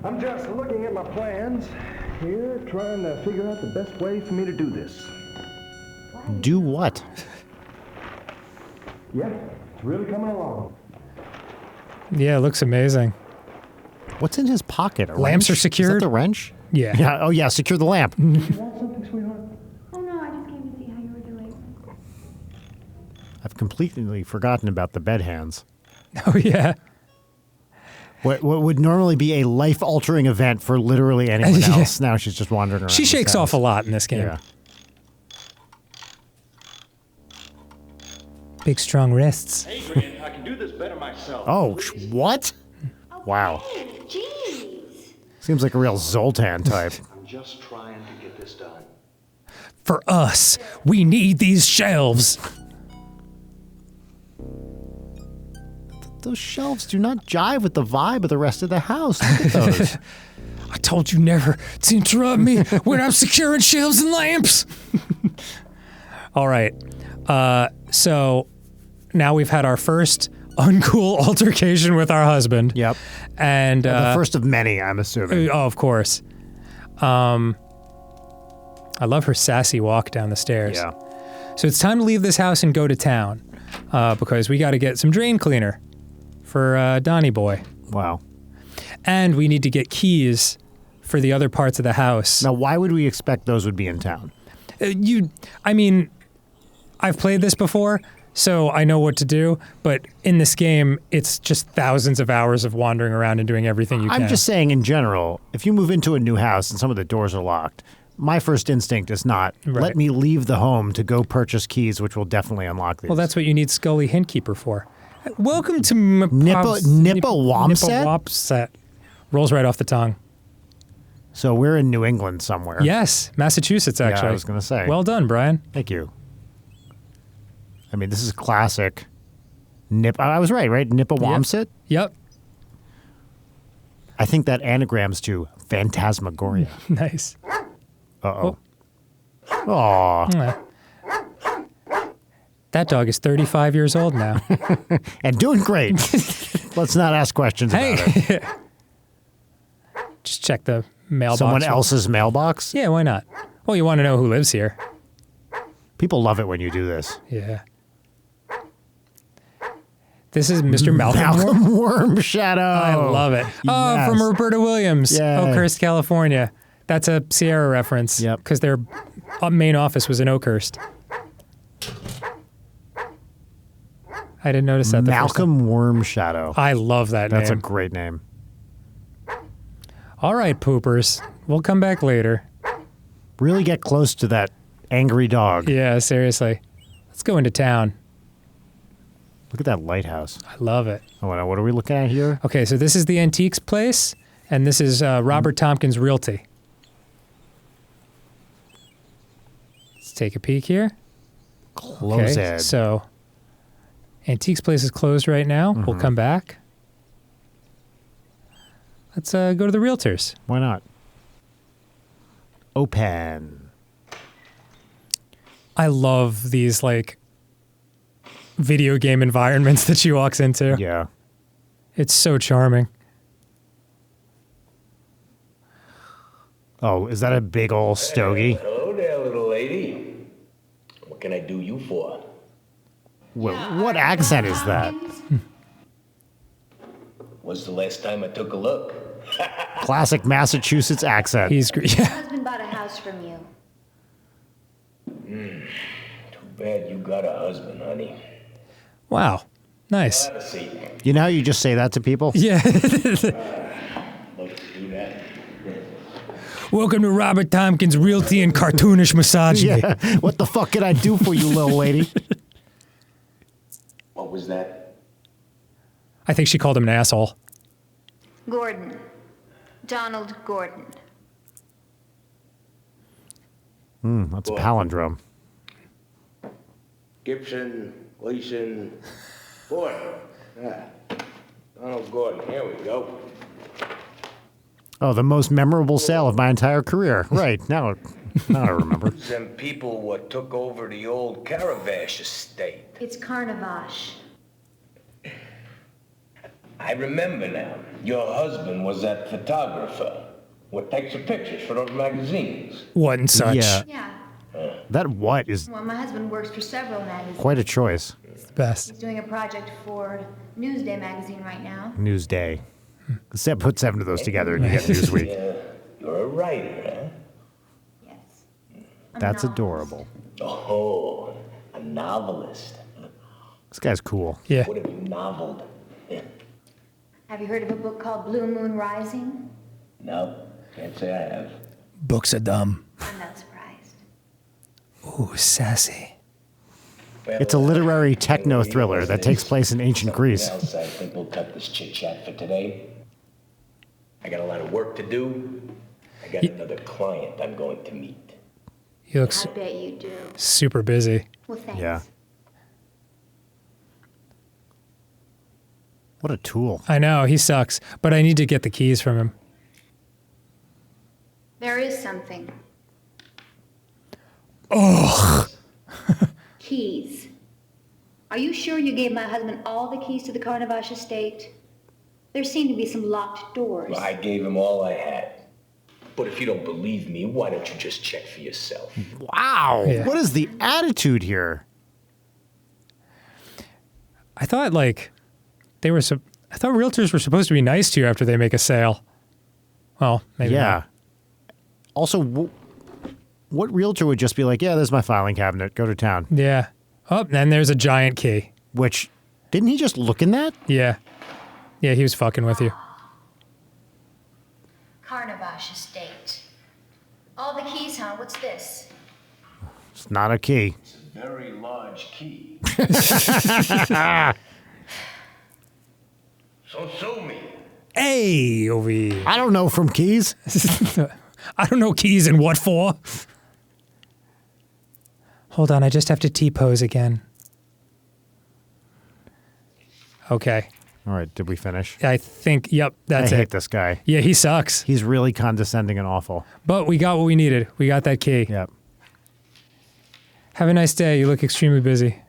I'm just looking at my plans here, trying to figure out the best way for me to do this. Do what? Yeah, it's really coming along. Yeah, it looks amazing. What's in his pocket? A Lamps wrench? are secured. Is that the wrench? Yeah. Yeah. Oh, yeah. Secure the lamp. You want something, sweetheart? Oh no, I just came to see how you were doing. I've completely forgotten about the bed hands. Oh, yeah. What would normally be a life-altering event for literally anyone Yeah. else. Now she's just wandering around. She this shakes house. off a lot in this game. Yeah. Big, strong wrists. Adrian, I can do this better myself. Oh, what? Wow. Jeez. Seems like a real Zoltan type. I'm just trying to get this done. For us, we need these shelves. Those shelves do not jive with the vibe of the rest of the house. Look at those. I told you never to interrupt me when I'm securing shelves and lamps. All right. So now we've had our first uncool altercation with our husband. Yep. And The first of many, I'm assuming. oh, of course. I love her sassy walk down the stairs. Yeah. So it's time to leave this house and go to town because we got to get some drain cleaner for Donnie Boy. Wow. And we need to get keys for the other parts of the house. Now, why would we expect those would be in town? I mean, I've played this before, so I know what to do, but in this game, it's just thousands of hours of wandering around and doing everything you can. I'm just saying, in general, if you move into a new house and some of the doors are locked, my first instinct is not, Right. let me leave the home to go purchase keys, which will definitely unlock these. Well, that's what you need Scully Hintkeeper for. Welcome to Nipawamset? Rolls right off the tongue. So we're in New England somewhere. Yes, Massachusetts, actually. I was gonna say. Well done, Brian. Thank you. I mean, this is classic. I was right? Nipawamset? Yep. I think that anagrams to Phantasmagoria. Nice. Uh-oh. Aw. Mwah. That dog is 35 years old now. And doing great. Let's not ask questions about it. Hey! Just check the mailbox. Someone else's mailbox? Yeah, why not? Well, you want to know who lives here. People love it when you do this. Yeah. This is Mr. Malcolm Wormshadow. I love it. Oh, Yes. from Roberta Williams. Yay. Oakhurst, California. That's a Sierra reference. Yep. Because their main office was in Oakhurst. I didn't notice that. Malcolm Wormshadow. I love that That's a name. great name. All right, poopers. We'll come back later. Really get close to that angry dog. Yeah, seriously. Let's go into town. Look at that lighthouse. I love it. Oh, what are we looking at here? Okay, so this is the antiques place, and this is Robert Tompkins Realty. Let's take a peek here. Close Okay, so antiques place is closed right now. We'll come back. Let's go to the realtors. Why not? Open. I love these like video game environments that she walks into. Yeah. It's so charming. Oh, is that a big old stogie? Hello there, little lady. What can I do you for? What accent is that? When's the last time I took a look? Classic Massachusetts accent. He's yeah. Husband bought a house from you. Too bad you got a husband, honey. Wow. Nice. Have a seat. You know how you just say that to people? Yeah. Love to do that. Welcome to Robert Tompkins Realty and Cartoonish Misogyny. Yeah. What the fuck can I do for you, little lady? What was that? I think she called him an asshole. Gordon. Donald Gordon. That's a palindrome. Gibson, Gleason, Gordon. Donald Gordon. Here we go. Oh, the most memorable sale of my entire career. Right, now I remember. Them people what took over the old Caravash estate. It's Carnavash. I remember now. Your husband was that photographer. What takes the pictures for those magazines? What and such. Yeah. Yeah. That what is Well, my husband works for several magazines. quite a choice. It's the best. He's doing a project for Newsday magazine right now. Newsday. Put 7 of those together and you get Newsweek. Yeah, you're a writer, huh? Yes. I'm That's not. adorable. Oh, a novelist. This guy's cool. Yeah. What have you noveled? Have you heard of a book called Blue Moon Rising? No, can't say I have. Books are dumb. I'm not surprised. Ooh, sassy. Well, It's a literary techno thriller that takes place in ancient Greece. Else, I think we'll cut this chit-chat for today. I got a lot of work to do. I got another client I'm going to meet. He looks I bet you do. super busy. Well, thanks. Yeah. What a tool. I know, he sucks, but I need to get the keys from him. There is something. Oh, Keys. Are you sure you gave my husband all the keys to the Carnavash estate? There seem to be some locked doors. Well, I gave him all I had. But if you don't believe me, why don't you just check for yourself? Wow. Yeah. What is the attitude here? I thought like I thought realtors were supposed to be nice to you after they make a sale. Well, maybe Yeah. not. Also, what realtor would just be like, yeah, there's my filing cabinet. Go to town. Yeah. Oh, and there's a giant key. Which, didn't he just look in that? Yeah. Yeah, he was fucking with you. Carnavash estate. All the keys, huh? What's this? It's not a key. It's a very large key. So sue me. Hey, over here. I don't know from keys. I don't know keys and what for. Hold on, I just have to T-pose again. Okay. All right, did we finish? I think, yep, that's I it. hate this guy. Yeah, he sucks. He's really condescending and awful. But we got what we needed. We got that key. Yep. Have a nice day. You look extremely busy.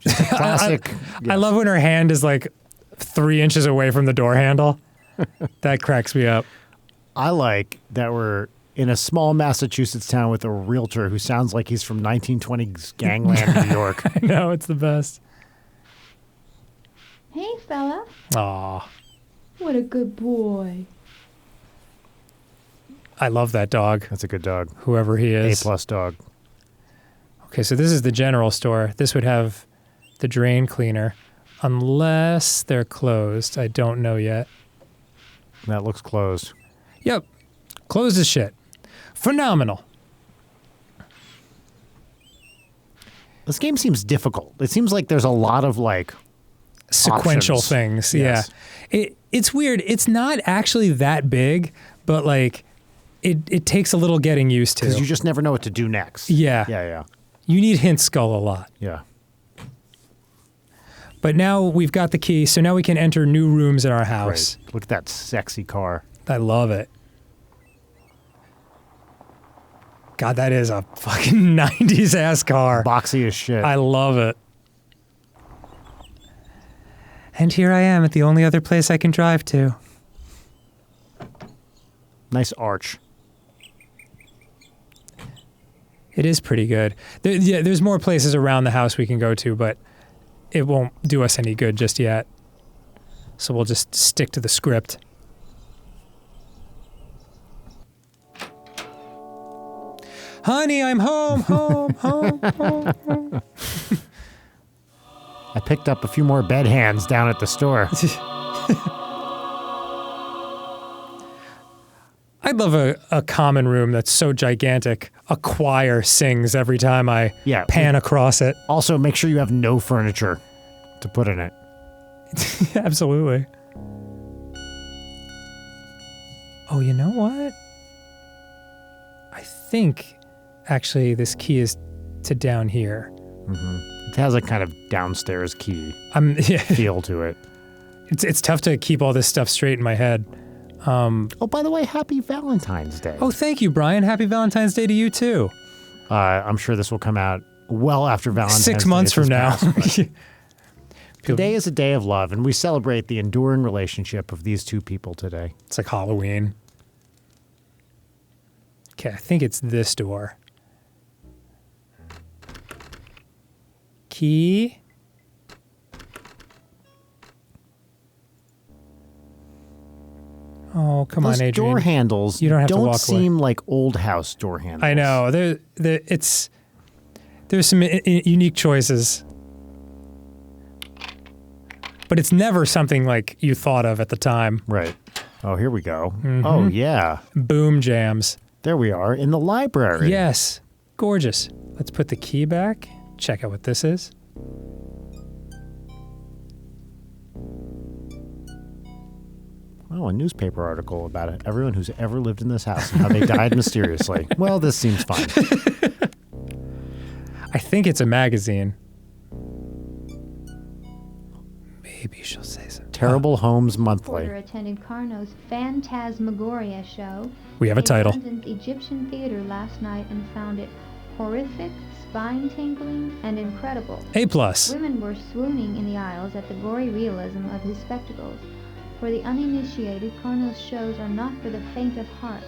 Classic. I love when her hand is like 3 inches away from the door handle. That cracks me up. I like that we're in a small Massachusetts town with a realtor who sounds like he's from 1920s gangland New York. I know, it's the best. Hey, fella. Aw, What a good boy. I love that dog, That's a good dog. whoever he is. A+ dog. Okay, so this is the general store. This would have the drain cleaner, unless they're closed. I don't know yet. That looks closed. Yep, closed as shit. Phenomenal. This game seems difficult. It seems like there's a lot of like Sequential options. things, Yes. yeah. It's weird. It's not actually that big, but like it takes a little getting used to. because you just never know what to do next. Yeah. Yeah. You need hint skull a lot. Yeah. But now we've got the key, so now we can enter new rooms in our house. Great. Look at that sexy car. I love it. God, that is a fucking 90s ass car. Boxy as shit. I love it. And here I am at the only other place I can drive to. Nice arch. It is pretty good. There's more places around the house we can go to, but it won't do us any good just yet. So we'll just stick to the script. Honey, I'm home, home, home, home. I picked up a few more bed hands down at the store. I'd love a common room that's so gigantic. A choir sings every time I Yeah. pan across it. Also, make sure you have no furniture to put in it. Absolutely. Oh, you know what? I think actually this key is to down here. It has a kind of downstairs key Yeah. feel to it. It's tough to keep all this stuff straight in my head. Oh, by the way, happy Valentine's Day. Oh, thank you, Brian. Happy Valentine's Day to you, too. I'm sure this will come out well after Valentine's Day. 6 months from now. Today is a day of love, and we celebrate the enduring relationship of these two people today. It's like Halloween. Okay, I think it's this door. Key. Oh, come on, Adrian. Door handles You don't have to walk away. seem like old house door handles. I know. There's some unique choices. But it's never something like you thought of at the time. Right. Oh, here we go. Mm-hmm. Oh, yeah. Boom jams. There we are in the library. Yes. Gorgeous. Let's put the key back. Check out what this is. Oh, a newspaper article about it. Everyone who's ever lived in this house and how they died mysteriously. Well, this seems fine. I think it's a magazine. Maybe she'll say so. Terrible Homes Monthly. Porter attended Carnot's Phantasmagoria show. We have a title. In London's Egyptian theater last night and found it horrific, spine-tingling, and incredible. A+. Women were swooning in the aisles at the gory realism of his spectacles. For the uninitiated, Carnot's shows are not for the faint of heart,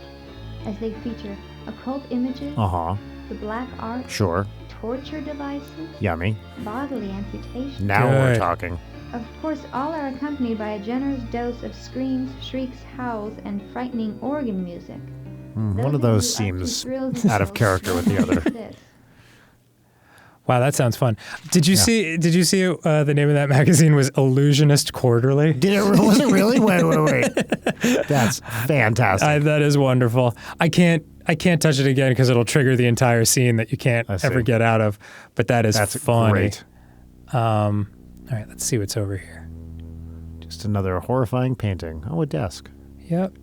as they feature occult images, the black art, Sure. torture devices, Yummy. bodily amputation. Now we're talking. Of course, all are accompanied by a generous dose of screams, shrieks, howls, and frightening organ music. One of those seems out of character with the other. Wow, that sounds fun. Did you see the name of that magazine was Illusionist Quarterly? Was it really? Wait. That's fantastic. That is wonderful. I can't touch it again because it'll trigger the entire scene that you can't ever get out of. But that's funny. Great. All right, let's see what's over here. Just another horrifying painting. Oh, a desk. Yep.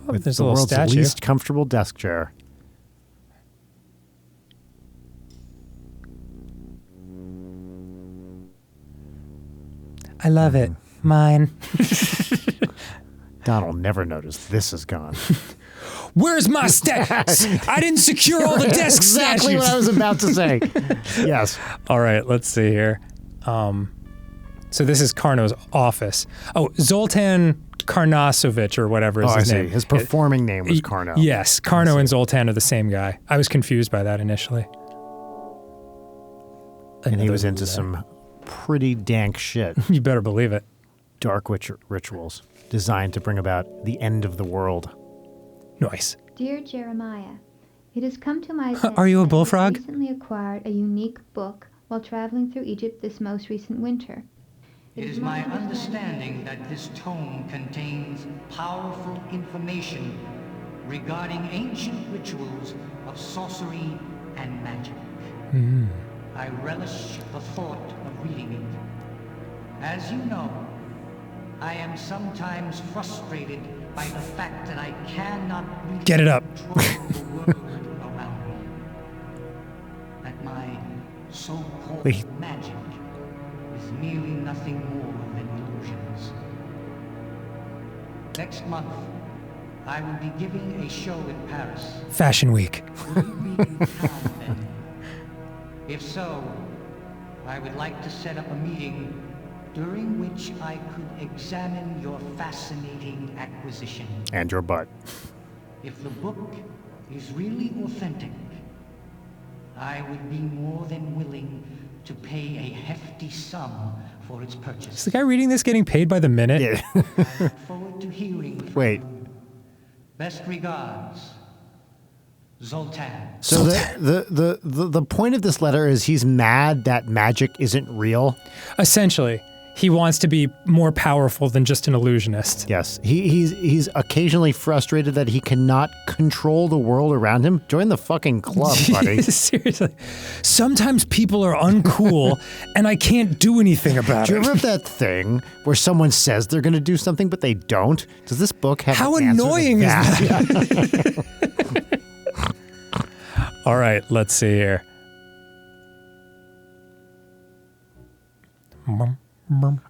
Oh, With there's the a little world's statue. least comfortable desk chair. I love it. Mine. Don will never notice this is gone. Where's my stash? I didn't secure all the desk Exactly statues. what I was about to say. Yes. All right, let's see here. So this is Carnot's office. Oh, Zoltan Karnasovich or whatever is his name. His performing name was Carnot. Yes, Carnot and Zoltan are the same guy. I was confused by that initially. And he was into some pretty dank shit. You better believe it. Dark rituals designed to bring about the end of the world. Nice. Dear Jeremiah, it has come to my attention Are you a that bullfrog? I recently acquired a unique book while traveling through Egypt this most recent winter. It is my understanding that this tome contains powerful information regarding ancient rituals of sorcery and magic. I relish the thought of reading it. As you know, I am sometimes frustrated by the fact that I cannot really Get it up. control the world around me. That my so-called magic is merely nothing more than illusions. Next month, I will be giving a show in Paris. Fashion Week. Will you be in town then? If so, I would like to set up a meeting during which I could examine your fascinating acquisition. And your butt. If the book is really authentic, I would be more than willing to pay a hefty sum for its purchase. Is the guy reading this getting paid by the minute? Yeah. I look forward to hearing from Wait. you. Best regards, Zoltan. So the point of this letter is he's mad that magic isn't real. Essentially, he wants to be more powerful than just an illusionist. Yes, he's occasionally frustrated that he cannot control the world around him. Join the fucking club, buddy. Seriously. Sometimes people are uncool and I can't do anything about Do you it. ever have that thing where someone says they're going to do something but they don't? Does this book have How an answer to annoying is that? All right, let's see here.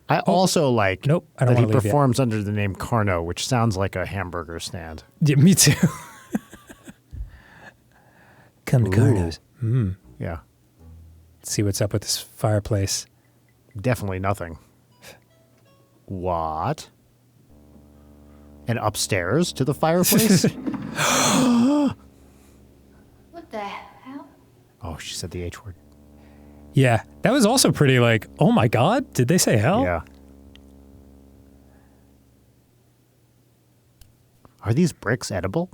I also like Nope, I don't that he wanna leave yet. performs under the name Carno, which sounds like a hamburger stand. Yeah, me too. Come to Carno's. Yeah, See what's up with this fireplace. definitely nothing. What? And upstairs to the fireplace? What the hell? Oh, she said the H word. Yeah, that was also pretty like, oh my God, did they say hell? Yeah. Are these bricks edible?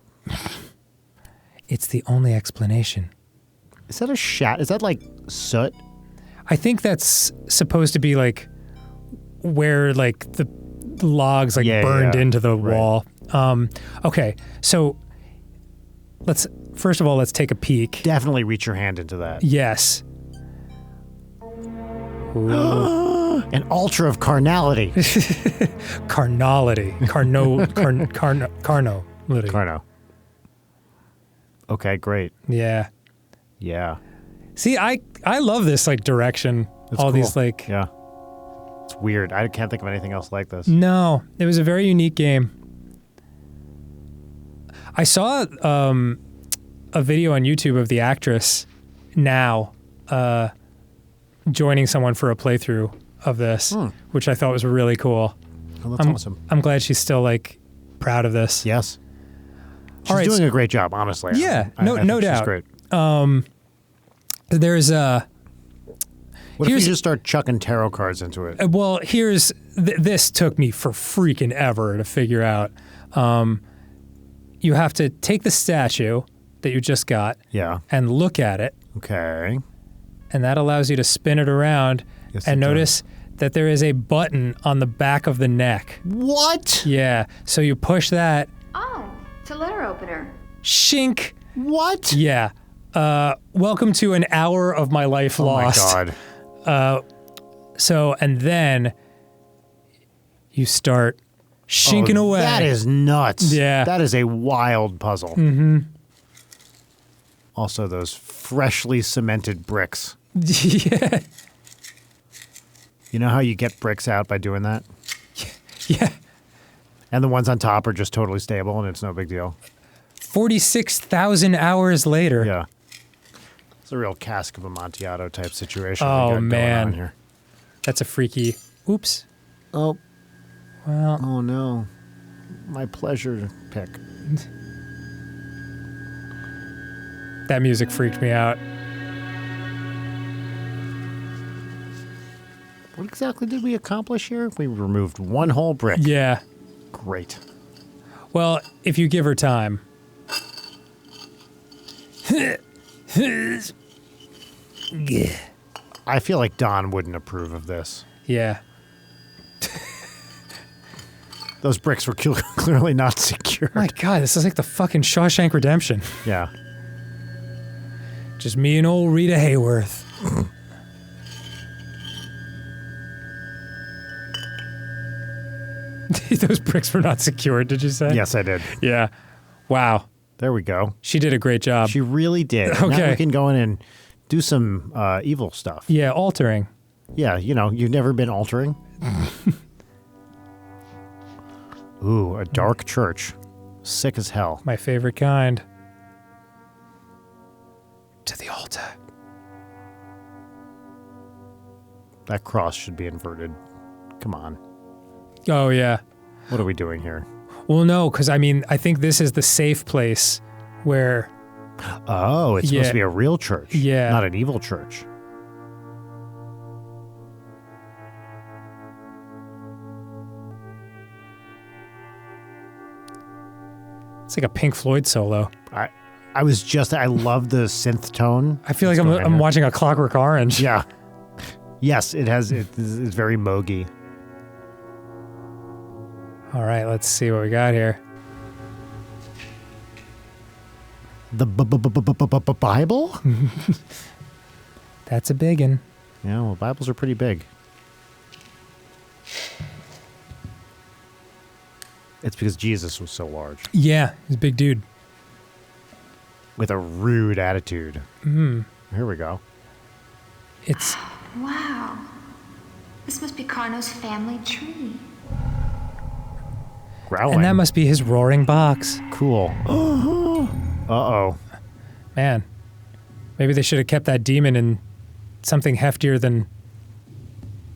It's the only explanation. Is that a Is that like soot? I think that's supposed to be like where like the logs like burned into the wall. Okay, so first of all, let's take a peek. Definitely reach your hand into that. Yes. An ultra of carnality. Carnality. Carno. Carno. Okay, great. Yeah. Yeah. See, I love this like direction. That's all cool. these like Yeah. It's weird. I can't think of anything else like this. No, it was a very unique game. I saw a video on YouTube of the actress now joining someone for a playthrough of this, which I thought was really cool. Oh, that's awesome. I'm glad she's still like proud of this. Yes. She's doing a great job, honestly. Yeah, I no think doubt. She's great. There's What if you just start chucking tarot cards into it? well, here's this took me for freaking ever to figure out. You have to take the statue that you just got and look at it. Okay. And that allows you to spin it around and notice that there is a button on the back of the neck. What? Yeah. So you push that. Oh, it's a letter opener. Shink. What? Yeah. Welcome to an hour of my life lost. Oh my God. So, and then you start shinking away. That is nuts. Yeah. That is a wild puzzle. Mm-hmm. Also, those freshly cemented bricks. Yeah. You know how you get bricks out by doing that? Yeah. And the ones on top are just totally stable and it's no big deal. 46,000 hours later. Yeah. It's a real cask of Amontillado type situation. Oh, we got man. Going on here. That's a freaky. Oops. Oh. Well. Oh, no. My pleasure pick. That music freaked me out. What exactly did we accomplish here? We removed one whole brick. Yeah. Great. Well, if you give her time. I feel like Don wouldn't approve of this. Yeah. Those bricks were clearly not secure. My God, this is like the fucking Shawshank Redemption. Yeah. Just me and old Rita Hayworth. Those bricks were not secured, did you say? Yes, I did. Yeah. Wow. There we go. She did a great job. She really did. Okay. Now we can go in and do some evil stuff. Yeah, altering. Yeah, you know, you've never been altering? Ooh, a dark church. Sick as hell. My favorite kind. To the altar. That cross should be inverted. Come on. Oh, yeah. What are we doing here? Well, no, because I mean, I think this is the safe place where. Oh, it's supposed to be a real church. Yeah. Not an evil church. It's like a Pink Floyd solo. I love the synth tone. I feel like I'm watching a Clockwork Orange. Yeah. Yes, it's very Mogi. All right, let's see what we got here. The Bible? That's a big one. Yeah, well, Bibles are pretty big. It's because Jesus was so large. Yeah, he's a big dude. With a rude attitude. Mm. Here we go. It's Wow. This must be Carno's family tree. Growling. And that must be his roaring box. Cool. Uh-oh. Man, maybe they should have kept that demon in something heftier than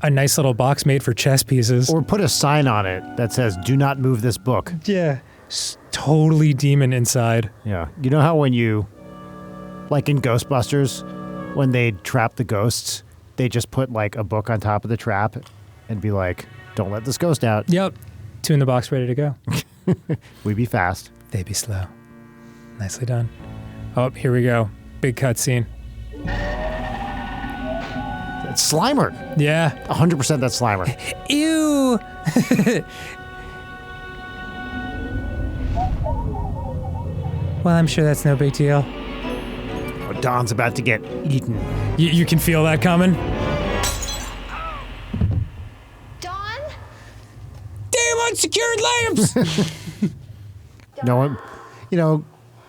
a nice little box made for chess pieces. Or put a sign on it that says, "Do not move this book." Yeah. Totally demon inside. Yeah. You know how when you, like in Ghostbusters, when they trap the ghosts, they just put like a book on top of the trap and be like, "Don't let this ghost out." Yep. Two in the box ready to go. We be fast. They be slow. Nicely done. Oh, here we go. Big cutscene. It's Slimer. Yeah. 100% that's Slimer. Ew. Well, I'm sure that's no big deal. Oh, Don's about to get eaten. You can feel that coming? Dawn? Damn unsecured lamps! No one, you know,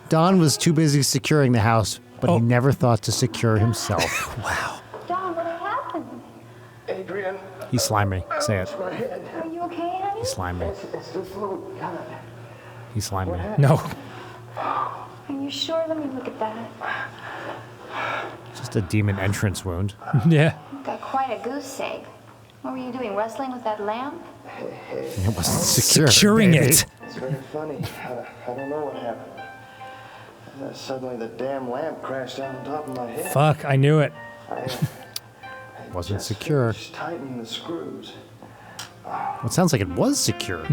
Don was too busy securing the house, but he never thought to secure himself. Wow. Dawn, what happened? Adrian. He's slimy. Say it. My head. Are you okay, honey? He's slimy. It's just a little cut. He's slimy. No. Are you sure? Let me look at that. Just a demon entrance wound. Yeah. You've got quite a goose egg. What were you doing, wrestling with that lamp? It wasn't secure. Securing baby. it. It's very funny. I don't know what happened. Suddenly the damn lamp crashed down on top of my head. Fuck, I knew it. Wasn't secure. Just tighten the screws. Well, it sounds like it was secure.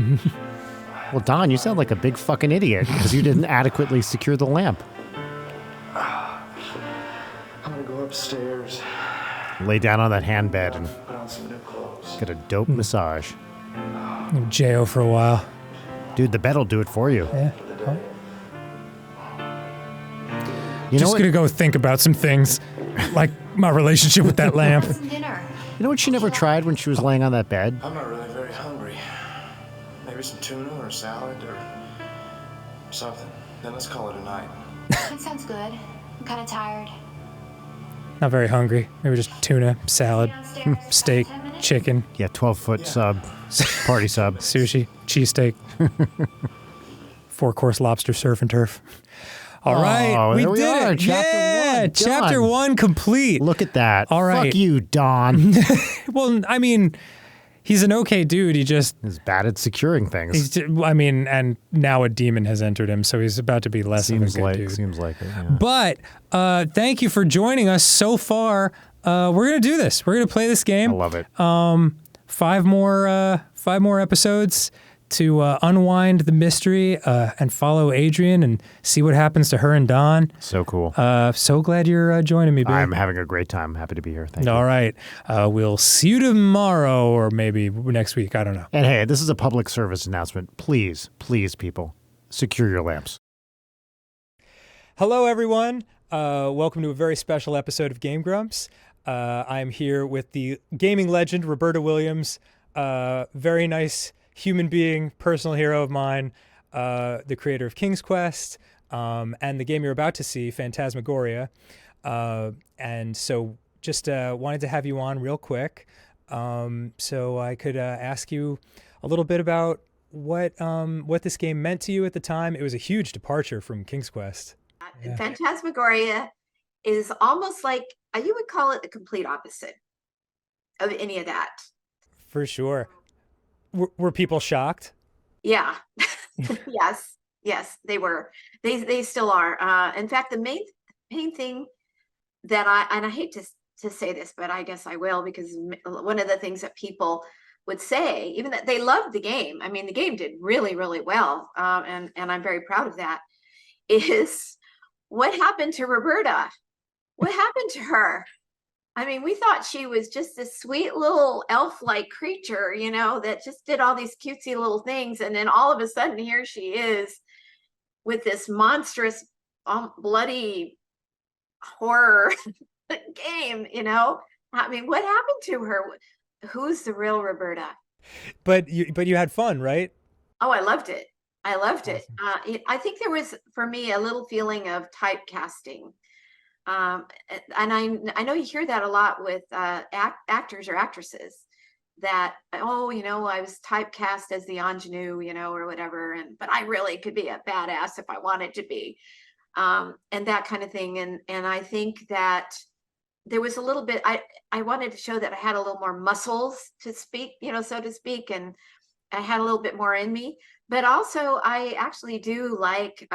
Well, Don, you sound like a big fucking idiot because you didn't adequately secure the lamp. I'm gonna go upstairs. Lay down on that hand bed and Put on some new clothes. get a dope massage. J.O. for a while. Dude, the bed'll do it for you. Yeah. Oh. You know Just what? gonna go think about some things, like my relationship with that lamp. Dinner. You know what she never tried when she was laying on that bed? I'm not really very hungry. Maybe some tuna or salad or something. Then let's call it a night. That sounds good. I'm kind of tired. Not very hungry. Maybe just tuna, salad, steak, chicken, Yeah, 12-foot sub, party sub. sushi, cheesesteak, 4-course lobster surf and turf. All right, we there we did are, it. chapter Yeah, one, chapter done. 1 complete. Look at that. All right. Fuck you, Don. Well, I mean, he's an okay dude. He just, He's bad at securing things. and now a demon has entered him, so he's about to be less of a good dude. Seems like it. Yeah. But thank you for joining us so far. We're gonna do this. We're gonna play this game. I love it. 5 more episodes to unwind the mystery and follow Adrian and see what happens to her and Don. So cool. So glad you're joining me, babe. I'm having a great time. Happy to be here. Thank you. All right. We'll see you tomorrow or maybe next week. I don't know. And hey, this is a public service announcement. Please, please, people, secure your lamps. Hello, everyone. Welcome to a very special episode of Game Grumps. I'm here with the gaming legend, Roberta Williams. Very nice human being, personal hero of mine, the creator of King's Quest, and the game you're about to see, Phantasmagoria. And so just wanted to have you on real quick so I could ask you a little bit about what this game meant to you at the time. It was a huge departure from King's Quest. Yeah. Phantasmagoria is almost like, you would call it the complete opposite of any of that. For sure. Were people shocked? Yeah. Yes, they were. They still are. In fact, the main thing that I hate to say this, but I guess I will, because one of the things that people would say, even that they loved the game. I mean, the game did really, really well. And I'm very proud of that, is what happened to Roberta? What happened to her? I mean, we thought she was just this sweet little elf-like creature, you know, that just did all these cutesy little things. And then all of a sudden, here she is with this monstrous, bloody horror game, you know? I mean, what happened to her? Who's the real Roberta? But you had fun, right? Oh, I loved it. I loved it. I think there was, for me, a little feeling of typecasting. And I know you hear that a lot with actors or actresses. that, oh, I was typecast as the ingenue, or whatever, but I really could be a badass if I wanted to be, and that kind of thing. And I think that there was a little bit, I wanted to show that I had a little more muscles to speak, so to speak, and I had a little bit more in me. But also I actually do like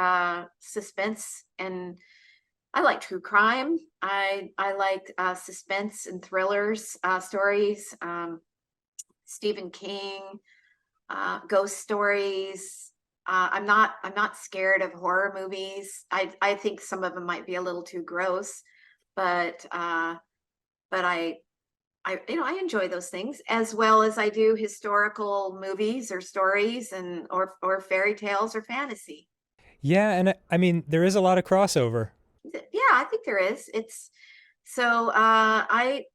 suspense, and I like true crime. I like suspense and thrillers, stories, Stephen King, ghost stories. I'm not scared of horror movies. I think some of them might be a little too gross, but I enjoy those things, as well as I do historical movies or stories, or fairy tales or fantasy. Yeah, and I mean there is a lot of crossover. Yeah, I think there is. It's so I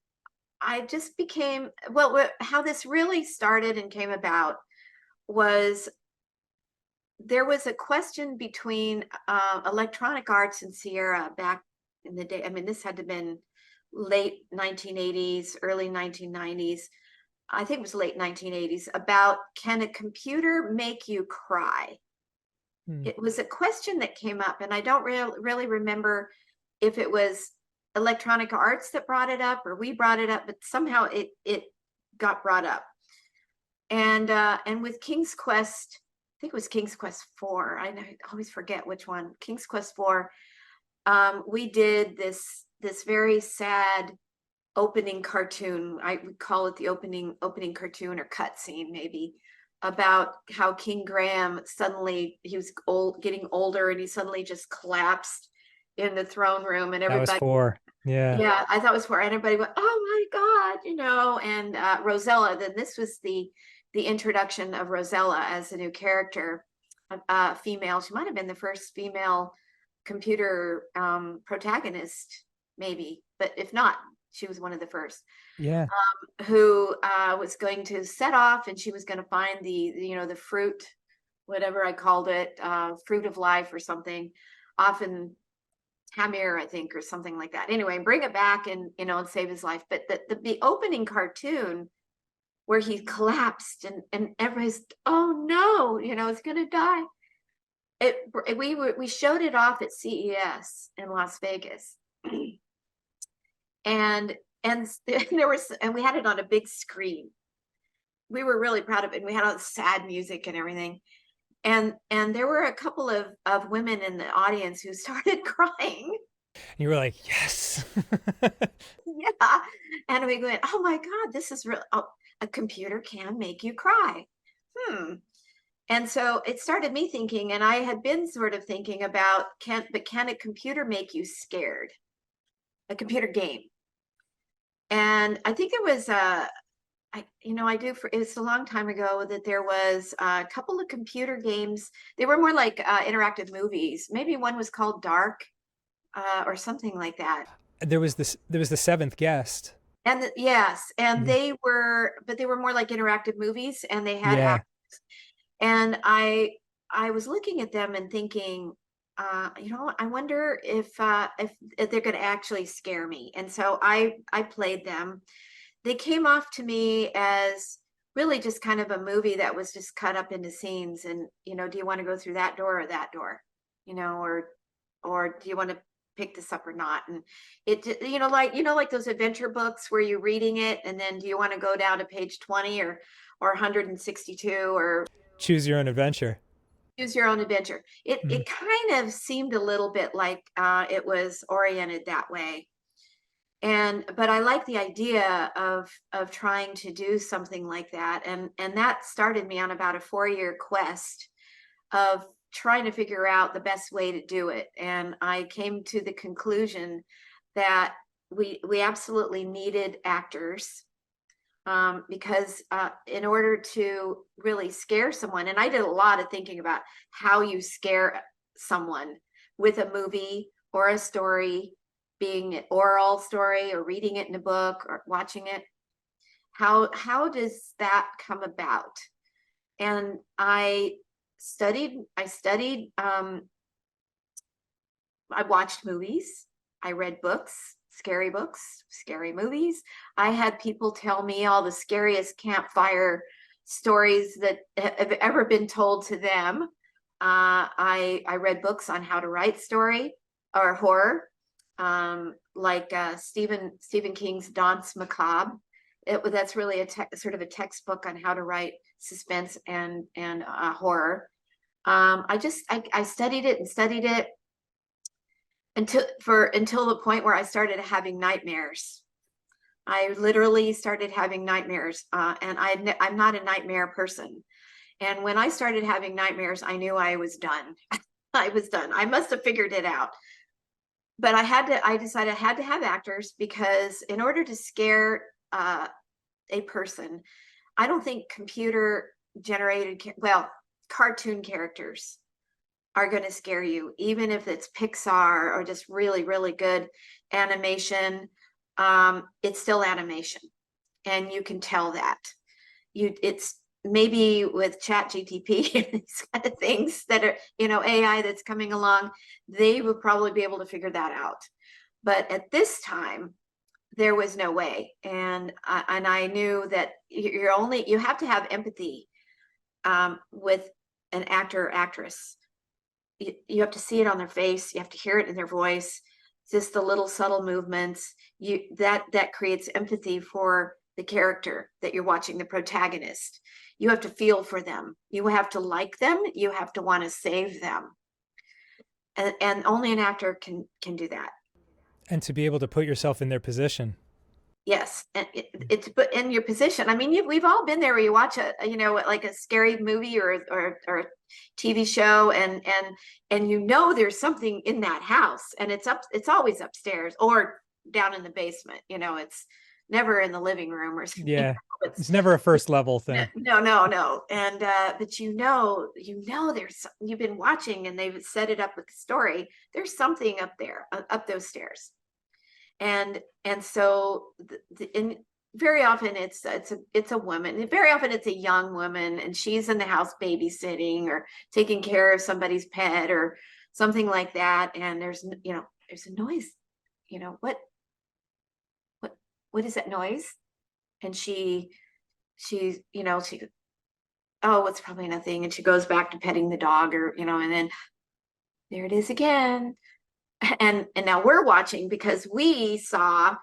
just became, well, how this really started and came about was there was a question between Electronic Arts and Sierra back in the day. I mean, this had to have been late 1980s, early 1990s. I think it was late 1980s, about, can a computer make you cry? It was a question that came up, and I don't really remember if it was Electronic Arts that brought it up or we brought it up, but somehow it got brought up. And with King's Quest, I think it was King's Quest 4. I always forget which one. King's Quest 4. We did this very sad opening cartoon. I would call it the opening cartoon or cutscene, maybe, about how King Graham suddenly, he was getting older, and he suddenly just collapsed in the throne room, and everybody. That was 4. Yeah. Yeah, I thought it was 4. And everybody went, "Oh my God," and Rosella. Then this was the introduction of Rosella as a new character, female. She might have been the first female computer protagonist, maybe, but if not, she was one of the first. Yeah. Who was going to set off, and she was going to find the fruit, whatever I called it, fruit of life or something, often Tamir, I think, or something like that. Anyway, bring it back and save his life. But the opening cartoon where he collapsed and everybody's, oh no, it's gonna die. We showed it off at CES in Las Vegas. and we had it on a big screen. We were really proud of it. And we had all the sad music and everything. And there were a couple of women in the audience who started crying. And you were like, yes. Yeah. And we went, oh my God, this is real. Oh, a computer can make you cry. And so it started me thinking, and I had been sort of thinking about, can a computer make you scared? A computer game. And I think there was it's a long time ago that there was a couple of computer games. They were more like interactive movies. Maybe one was called Dark, or something like that. There was the Seventh Guest. And yes, and they were more like interactive movies, and they had actors. And I was looking at them and thinking, I wonder if they're going to actually scare me. And so I played them. They came off to me as really just kind of a movie that was just cut up into scenes. And, do you want to go through that door or that door? Or do you want to pick this up or not? And it, like those adventure books where you're reading it, and then do you want to go down to page 20 or 162, or choose your own adventure? Choose your own adventure. It kind of seemed a little bit like it was oriented that way. But I like the idea of trying to do something like that. And that started me on about a 4-year quest of trying to figure out the best way to do it. And I came to the conclusion that we absolutely needed actors, because in order to really scare someone, and I did a lot of thinking about how you scare someone with a movie or a story, being an oral story or reading it in a book or watching it. How does that come about? And I studied, I watched movies, I read books, scary books, scary movies. I had people tell me all the scariest campfire stories that have ever been told to them. I read books on how to write story or horror, like Stephen King's Danse Macabre. That's really sort of a textbook on how to write suspense and horror. I studied it and studied it until the point where I started having nightmares. I literally started having nightmares, and I'm not a nightmare person. And when I started having nightmares, I knew I was done. I was done. I must have figured it out. But I decided I had to have actors, because in order to scare a person, I don't think computer generated, cartoon characters are going to scare you, even if it's Pixar or just really, really good animation. It's still animation, and you can tell that. It's maybe with Chat GTP and these kind of things that are, AI that's coming along, they will probably be able to figure that out. But at this time, there was no way, and I knew that you have to have empathy with an actor or actress. You have to see it on their face. You have to hear it in their voice. Just the little subtle movements. That creates empathy for the character that you're watching, the protagonist. You have to feel for them. You have to like them. You have to want to save them. And only an actor can do that. And to be able to put yourself in their position. Yes, and it's put in your position. I mean, we've all been there where you watch like a scary movie or a TV show, and there's something in that house, and it's always upstairs or down in the basement. It's never in the living room or something. Yeah, it's never a first level thing. No. And but you've been watching, and they've set it up with the story. There's something up there, up those stairs. And so very often it's a woman. Very often it's a young woman, and she's in the house babysitting or taking care of somebody's pet or something like that. And there's a noise. What is that noise? And she's oh, it's probably nothing. And she goes back to petting the dog, or and then there it is again. And now we're watching because we saw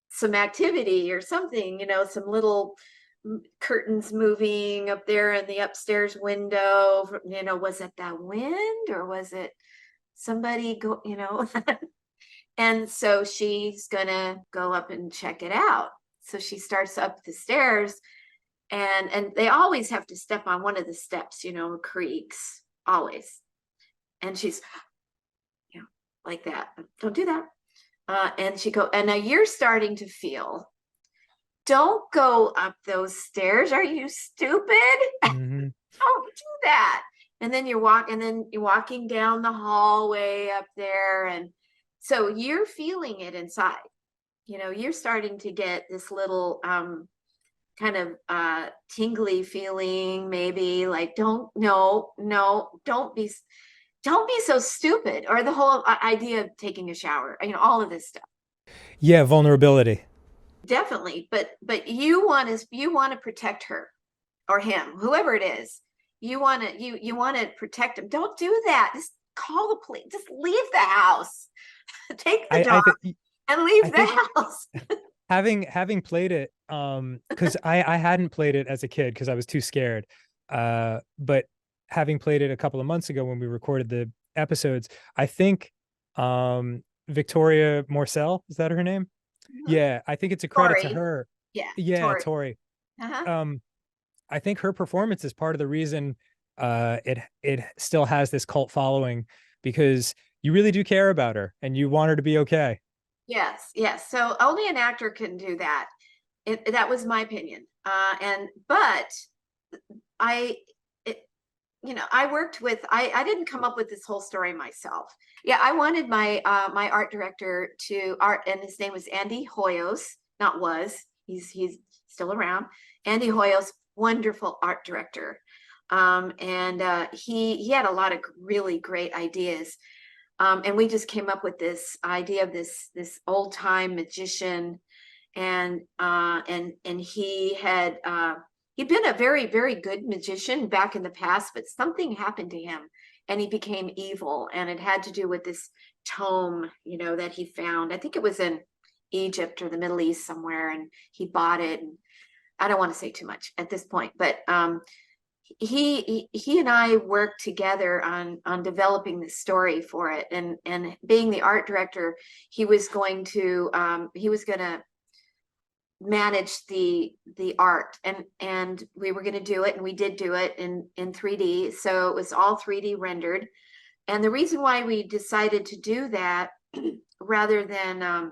some activity or something, some little curtains moving up there in the upstairs window. Was it that wind, or was it somebody go, And so she's gonna go up and check it out. So she starts up the stairs, and they always have to step on one of the steps, creaks, always. And she's like that. Don't do that. And now you're starting to feel, don't go up those stairs. Are you stupid? Mm-hmm. Don't do that. And then you're walking down the hallway up there. And so you're feeling it inside. You're starting to get this little kind of tingly feeling, maybe like, don't be so stupid, or the whole idea of taking a shower, all of this stuff. Yeah, vulnerability. Definitely, but you want to protect her or him, whoever it is. You want to protect him. Don't do that. Just call the police. Just leave the house. Take the dog and leave the house. Having played it, because I hadn't played it as a kid because I was too scared. But having played it a couple of months ago when we recorded the episodes, I think Victoria Morcell, is that her name? Mm-hmm. Yeah, I think it's a credit to her. Yeah, Tori. Uh-huh. I think her performance is part of the reason it still has this cult following, because you really do care about her and you want her to be okay. Yes. So only an actor can do that. That was my opinion. But I worked with, I didn't come up with this whole story myself. Yeah, I wanted my my art director and his name was Andy Hoyos, he's still around. Andy Hoyos, wonderful art director. And he had a lot of really great ideas. And we just came up with this idea of this old time magician, and he had he'd been a very, very good magician back in the past, but something happened to him and he became evil, and it had to do with this tome, that he found. I think it was in Egypt or the Middle East somewhere, and he bought it. And I don't want to say too much at this point, but he and I worked together on developing this story for it, and being the art director, he was going to manage the art, and we were going to do it, and we did do it in 3D, so it was all 3D rendered. And the reason why we decided to do that rather than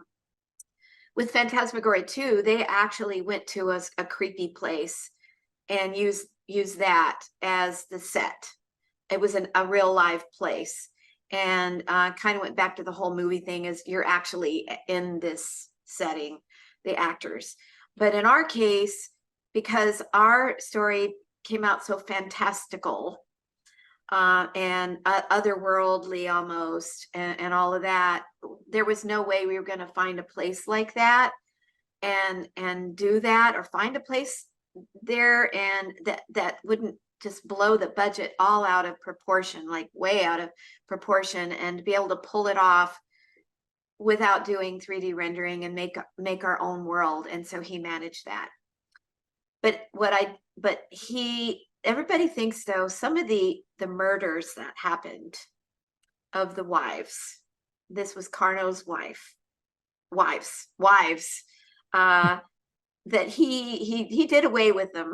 with Phantasmagoria 2, they actually went to a creepy place and used that as the set. It was a real live place, and kind of went back to the whole movie thing, is you're actually in this setting, the actors. But in our case, because our story came out so fantastical and otherworldly almost, and all of that, there was no way we were going to find a place like that and do that, or find a place there, and that wouldn't just blow the budget all out of proportion, like way out of proportion, and be able to pull it off without doing 3D rendering and make our own world. And so he managed that. But everybody thinks, though, some of the murders that happened of the wives, this was Carno's wives, that he did away with them.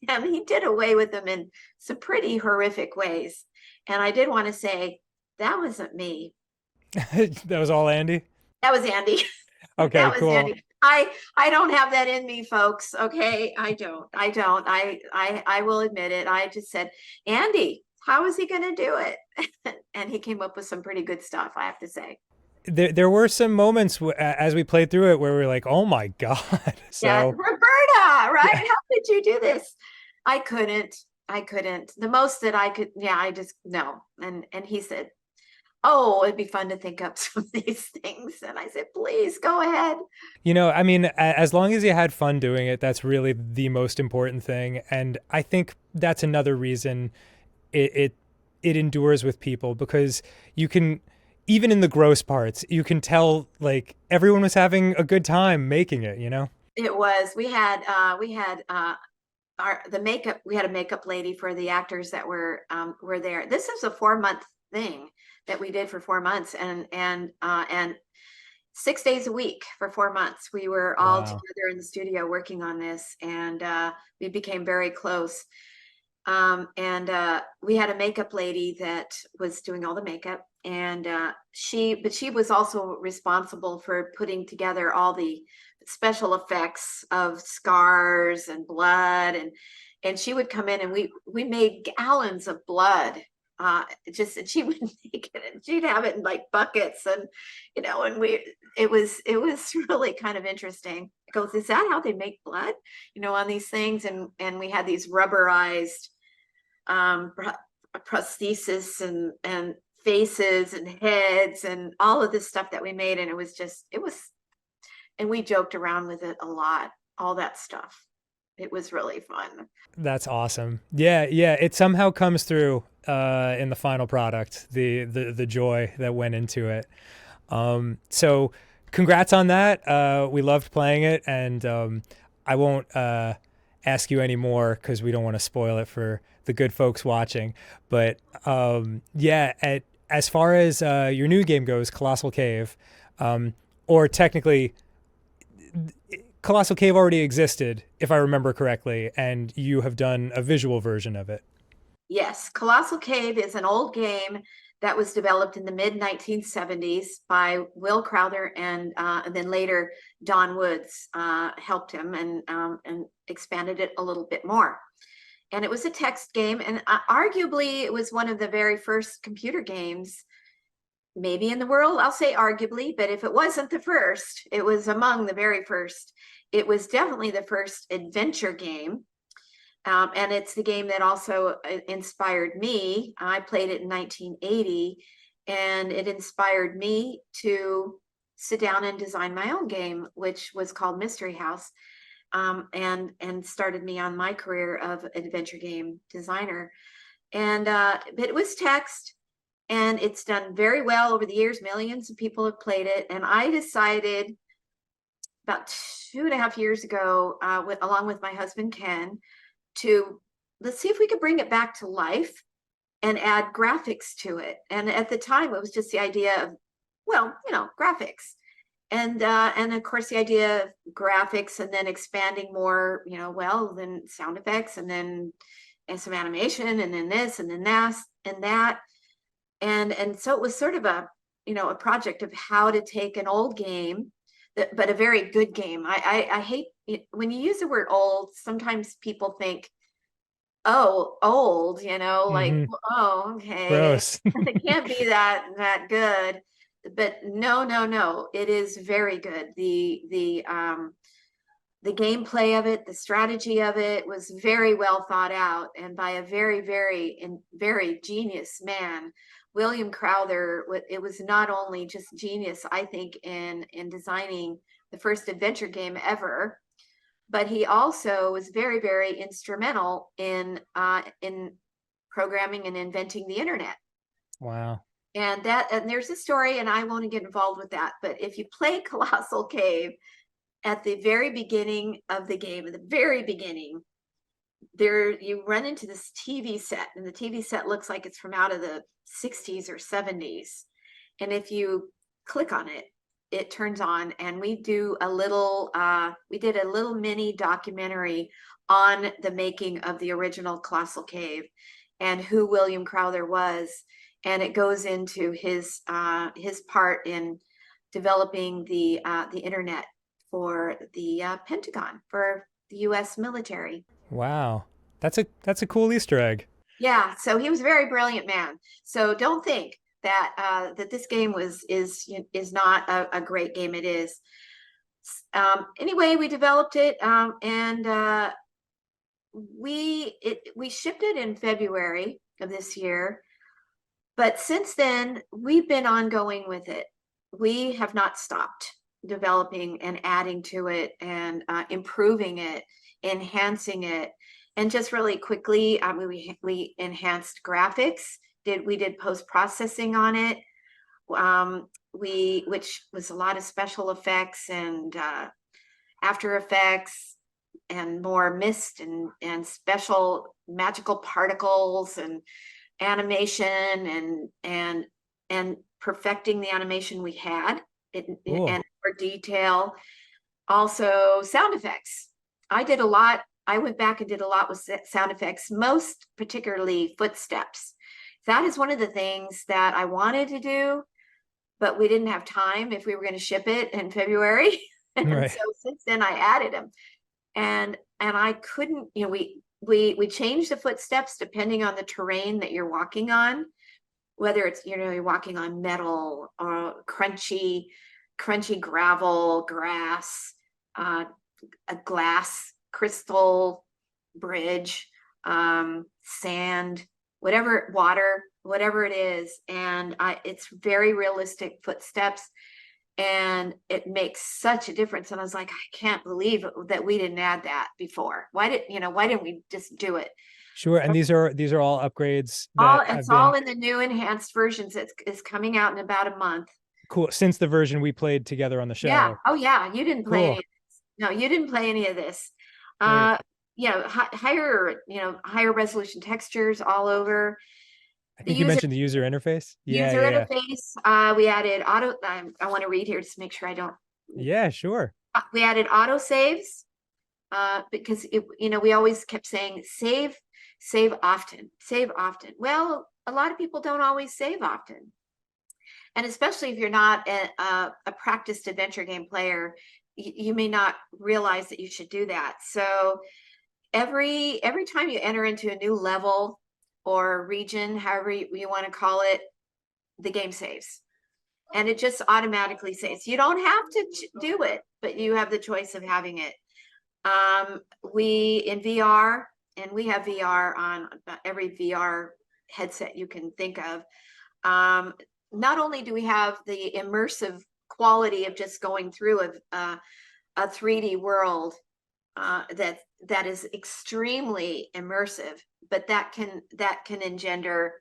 And he did away with them in some pretty horrific ways. And I did want to say, that wasn't me. That was all Andy? That was Andy. Okay, that was cool. Andy. I don't have that in me, folks. Okay, I don't. I will admit it. I just said, Andy, how is he going to do it? And he came up with some pretty good stuff, I have to say. There were some moments as we played through it where we were like, oh my God. So yeah, Roberta, right? How did you do this? I couldn't. The most that I could, I just, no. And he said, oh, it'd be fun to think up some of these things. And I said, please go ahead. I mean, as long as you had fun doing it, that's really the most important thing. And I think that's another reason it endures with people, because you can, even in the gross parts, you can tell like everyone was having a good time making it, It was. We had the makeup. We had a makeup lady for the actors that were there. This is a 4-month thing that we did for 4 months, and 6 days a week for 4 months. We were all together in the studio working on this, and we became very close. And we had a makeup lady that was doing all the makeup, and she was also responsible for putting together all the special effects of scars and blood, and she would come in, and we made gallons of blood. She would make it, and she'd have it in like buckets, and and it was really kind of interesting. It goes, is that how they make blood, on these things? And we had these rubberized prosthesis and faces and heads and all of this stuff that we made, and and we joked around with it a lot, all that stuff. It was really fun. That's awesome. Yeah. It somehow comes through in the final product, the joy that went into it. So congrats on that. We loved playing it, and I won't ask you any more because we don't want to spoil it for the good folks watching. But as far as your new game goes, Colossal Cave, or technically Colossal Cave already existed, if I remember correctly, and you have done a visual version of it. Yes, Colossal Cave is an old game that was developed in the mid-1970s by Will Crowther, and then later Don Woods helped him and expanded it a little bit more. And it was a text game, and arguably it was one of the very first computer games, maybe in the world. I'll say arguably, but if it wasn't the first, it was among the very first. It was definitely the first adventure game. And it's the game that also inspired me. I played it in 1980, and it inspired me to sit down and design my own game, which was called Mystery House, and started me on my career of adventure game designer. And but it was text, and it's done very well over the years. Millions of people have played it, and I decided about 2.5 years ago, along with my husband Ken, to let's see if we could bring it back to life and add graphics to it. And at the time, it was just the idea of, well, graphics, and of course the idea of graphics, and then expanding more, well, then sound effects, and then some animation, and then this, and then that, and so it was sort of a project of how to take an old game, but a very good game. I hate when you use the word old. Sometimes people think, oh, old, like, oh, okay, Gross. it can't be that good. But no, it is very good. The gameplay of it, the strategy of it was very well thought out, and by a very genius man, William Crowther. It was not only just genius, I think, in designing the first adventure game ever, but he also was very instrumental in programming and inventing the internet. Wow. And there's a story, and I won't get involved with that, but if you play Colossal Cave, at the very beginning of the game, at the very beginning, there you run into this TV set, and the TV set looks like it's from out of the 60s or 70s. And if you click on it, it turns on, and we did a little mini documentary on the making of the original Colossal Cave and who William Crowther was. And it goes into his part in developing the internet for the Pentagon, for the U.S. military. Wow, that's a cool Easter egg. Yeah, so he was a very brilliant man. So don't think that this game is not a great game. It is. Anyway, we developed it, and we shipped it in February of this year. But since then, we've been ongoing with it. We have not stopped developing and adding to it, and improving it, enhancing it. And just really quickly, we enhanced graphics. We did post-processing on it, which was a lot of special effects and After Effects, and more mist and special magical particles and animation, and perfecting the animation we had, and more detail. Also sound effects. I went back and did a lot with sound effects, most particularly footsteps. That is one of the things that I wanted to do, but we didn't have time if we were going to ship it in February. And Right. so since then I added them, and I couldn't, we change the footsteps depending on the terrain that you're walking on, whether it's, you're walking on metal or crunchy gravel, grass, a glass crystal bridge, sand, water, whatever it is. And it's very realistic footsteps, and it makes such a difference. And I was like, I can't believe that we didn't add that before. Why didn't we just do it? Sure. And these are all upgrades It's all in the new enhanced versions. It's coming out in about a month. Cool. Since the version we played together on the show. Yeah. Oh yeah. You didn't play Cool. any of this. No, you didn't play any of this. Great. Higher resolution textures all over. I think you mentioned the user interface. Yeah. Interface. We added auto. I want to read here just to make sure I don't. Yeah, sure. We added auto saves, because we always kept saying save often. Well, a lot of people don't always save often, and especially if you're not a practiced adventure game player, you may not realize that you should do that. So every time you enter into a new level or region, however you want to call it, the game saves, and it just automatically saves. You don't have to do it, but you have the choice of having it. We in VR, and we have VR on every VR headset you can think of. not only do we have the immersive quality of just going through a 3D world that is extremely immersive, but that can engender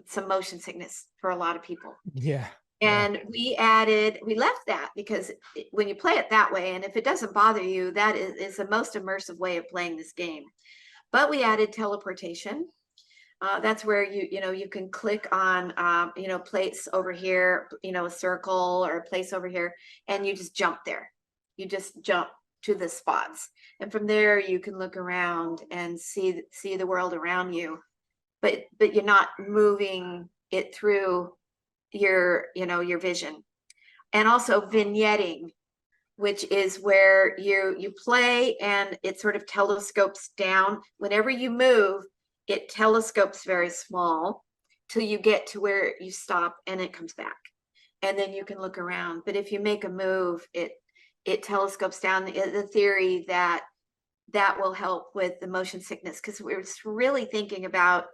some motion sickness for a lot of people. Yeah. And we left that because when you play it that way, and if it doesn't bother you, that is the most immersive way of playing this game. But we added teleportation. That's where you can click on, place over here, a circle or a place over here, and you just jump there. You just jump to the spots. And from there, you can look around and see the world around you, but you're not moving it through your vision. And also vignetting, which is where you play and it sort of telescopes down. Whenever you move, it telescopes very small till you get to where you stop and it comes back. And then you can look around. But if you make a move, it telescopes down. The theory that will help with the motion sickness, because we're really thinking about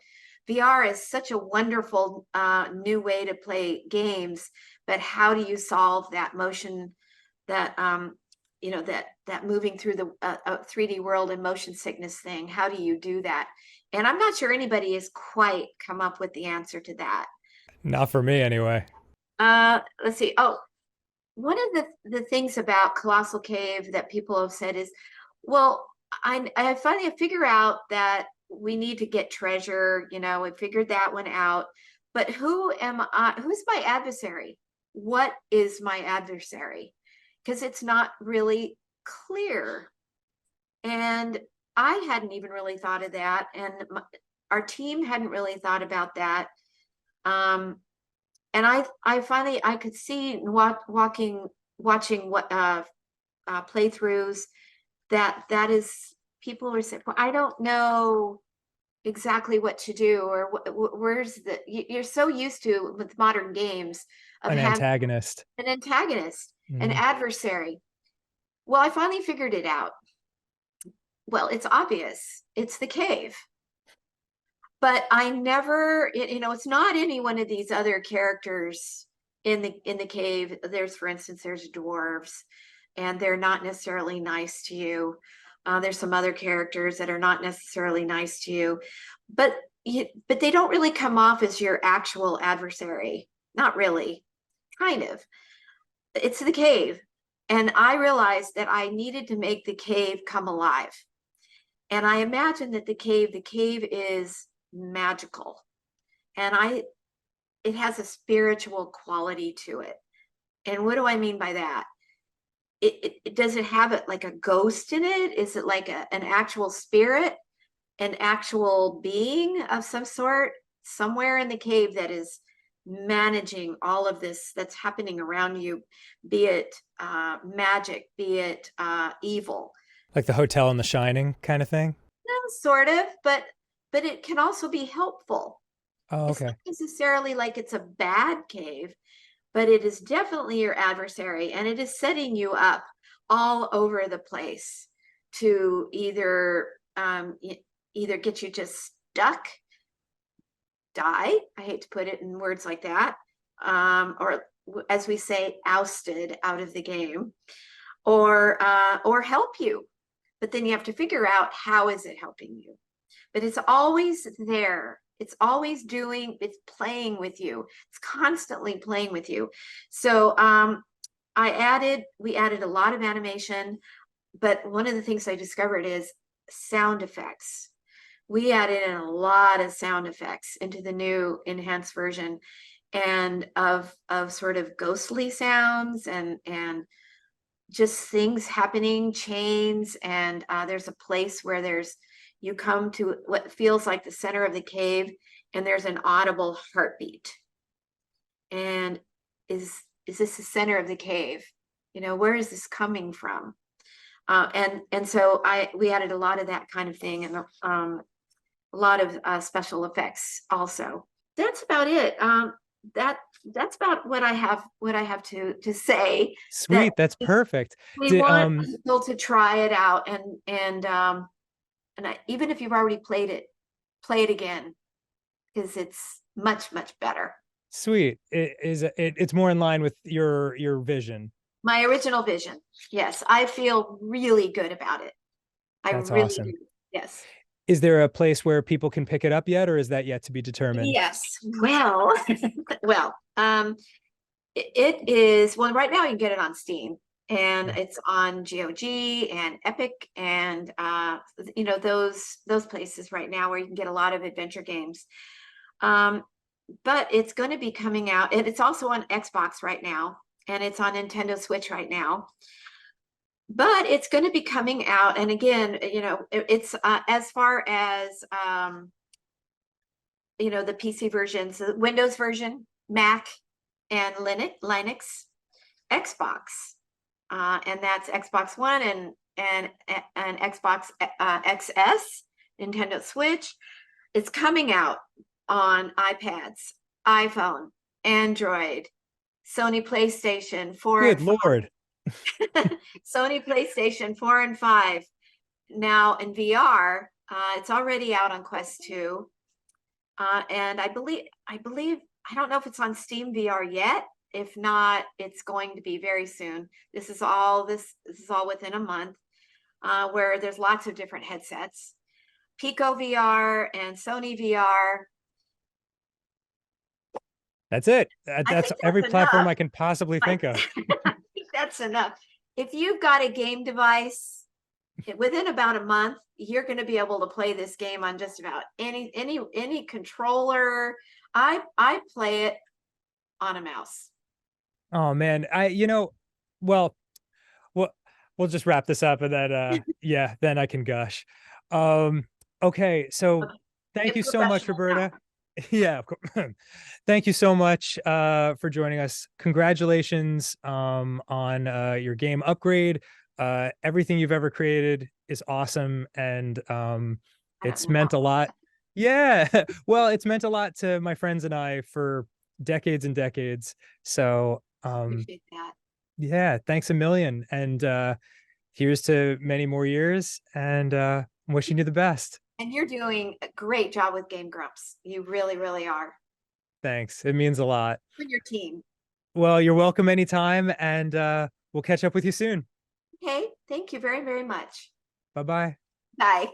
VR is such a wonderful new way to play games, but how do you solve that motion, that that moving through the 3D world and motion sickness thing? How do you do that? And I'm not sure anybody has quite come up with the answer to that. Not for me anyway. Let's see. Oh, one of the things about Colossal Cave that people have said is, well, I finally figure out that we need to get treasure, we figured that one out, but who's my adversary? What is my adversary? Because it's not really clear. And I hadn't even really thought of that. And our team hadn't really thought about that. And I finally, I could see watching what playthroughs that is, people were saying, well, I don't know exactly what to do, or where's you're so used to with modern games of an antagonist, an adversary. Well, I finally figured it out. Well, it's obvious. It's the cave. But I never, it's not any one of these other characters in the cave. For instance, there's dwarves, and they're not necessarily nice to you. There's some other characters that are not necessarily nice to you, but they don't really come off as your actual adversary. Not really, kind of. It's the cave. And I realized that I needed to make the cave come alive. And I imagine that the cave is magical. And it has a spiritual quality to it. And what do I mean by that? Does it have it like a ghost in it? Is it like an actual spirit, an actual being of some sort somewhere in the cave that is managing all of this that's happening around you, be it magic, be it evil? Like the hotel in The Shining kind of thing? No, sort of, but it can also be helpful. Oh, okay. It's not necessarily like it's a bad cave, but it is definitely your adversary, and it is setting you up all over the place to either get you just stuck, die. I hate to put it in words like that, or as we say, ousted out of the game, or help you. But then you have to figure out, how is it helping you? But it's always there. It's always it's playing with you. It's constantly playing with you. So we added a lot of animation, but one of the things I discovered is sound effects. We added in a lot of sound effects into the new enhanced version, and of sort of ghostly sounds and just things happening, chains. And there's a place where you come to what feels like the center of the cave, and there's an audible heartbeat. And is this the center of the cave? Where is this coming from? And so we added a lot of that kind of thing, and a lot of special effects also. That's about it. That's about what I have to say. Sweet, that's perfect. We want people to try it out, and even if you've already played it, play it again, because it's much, much better. Sweet. It's more in line with your vision. My original vision. Yes, I feel really good about it. I That's really awesome. do. Yes. Is there a place where people can pick it up yet, or is that yet to be determined? Yes. Well, it is, well, right now you can get it on Steam, and it's on GOG and Epic and those places right now where you can get a lot of adventure games. But it's going to be coming out, and it's also on Xbox right now, and it's on Nintendo Switch right now. But it's going to be coming out, and again, it's as far as the PC versions, the Windows version, Mac, and Linux, Xbox, and that's Xbox One and Xbox XS, Nintendo Switch. It's coming out on iPads, iPhone, Android, Sony PlayStation 4 Good and 5. Lord. Sony PlayStation 4 and 5. Now in VR, it's already out on Quest 2. And I believe, I don't know if it's on Steam VR yet. If not, it's going to be very soon. This is all within a month, where there's lots of different headsets. Pico VR and Sony VR. That's it. That's every platform enough. I can possibly think of. I think that's enough. If you've got a game device, within about a month, you're going to be able to play this game on just about any controller. I play it on a mouse. Oh man, well, we'll just wrap this up and then then I can gush. Okay, so thank you so much, Roberta. Yeah, of course. Thank you so much for joining us. Congratulations on your game upgrade. Everything you've ever created is awesome, and it's meant a lot. Yeah, well, it's meant a lot to my friends and I for decades and decades. So Appreciate that. yeah, thanks a million, and here's to many more years, and I'm wishing you the best. And you're doing a great job with GameGrumps. You really, really are. Thanks. It means a lot. For your team. Well, you're welcome anytime, and we'll catch up with you soon. Okay. Thank you very, very much. Bye-bye. Bye.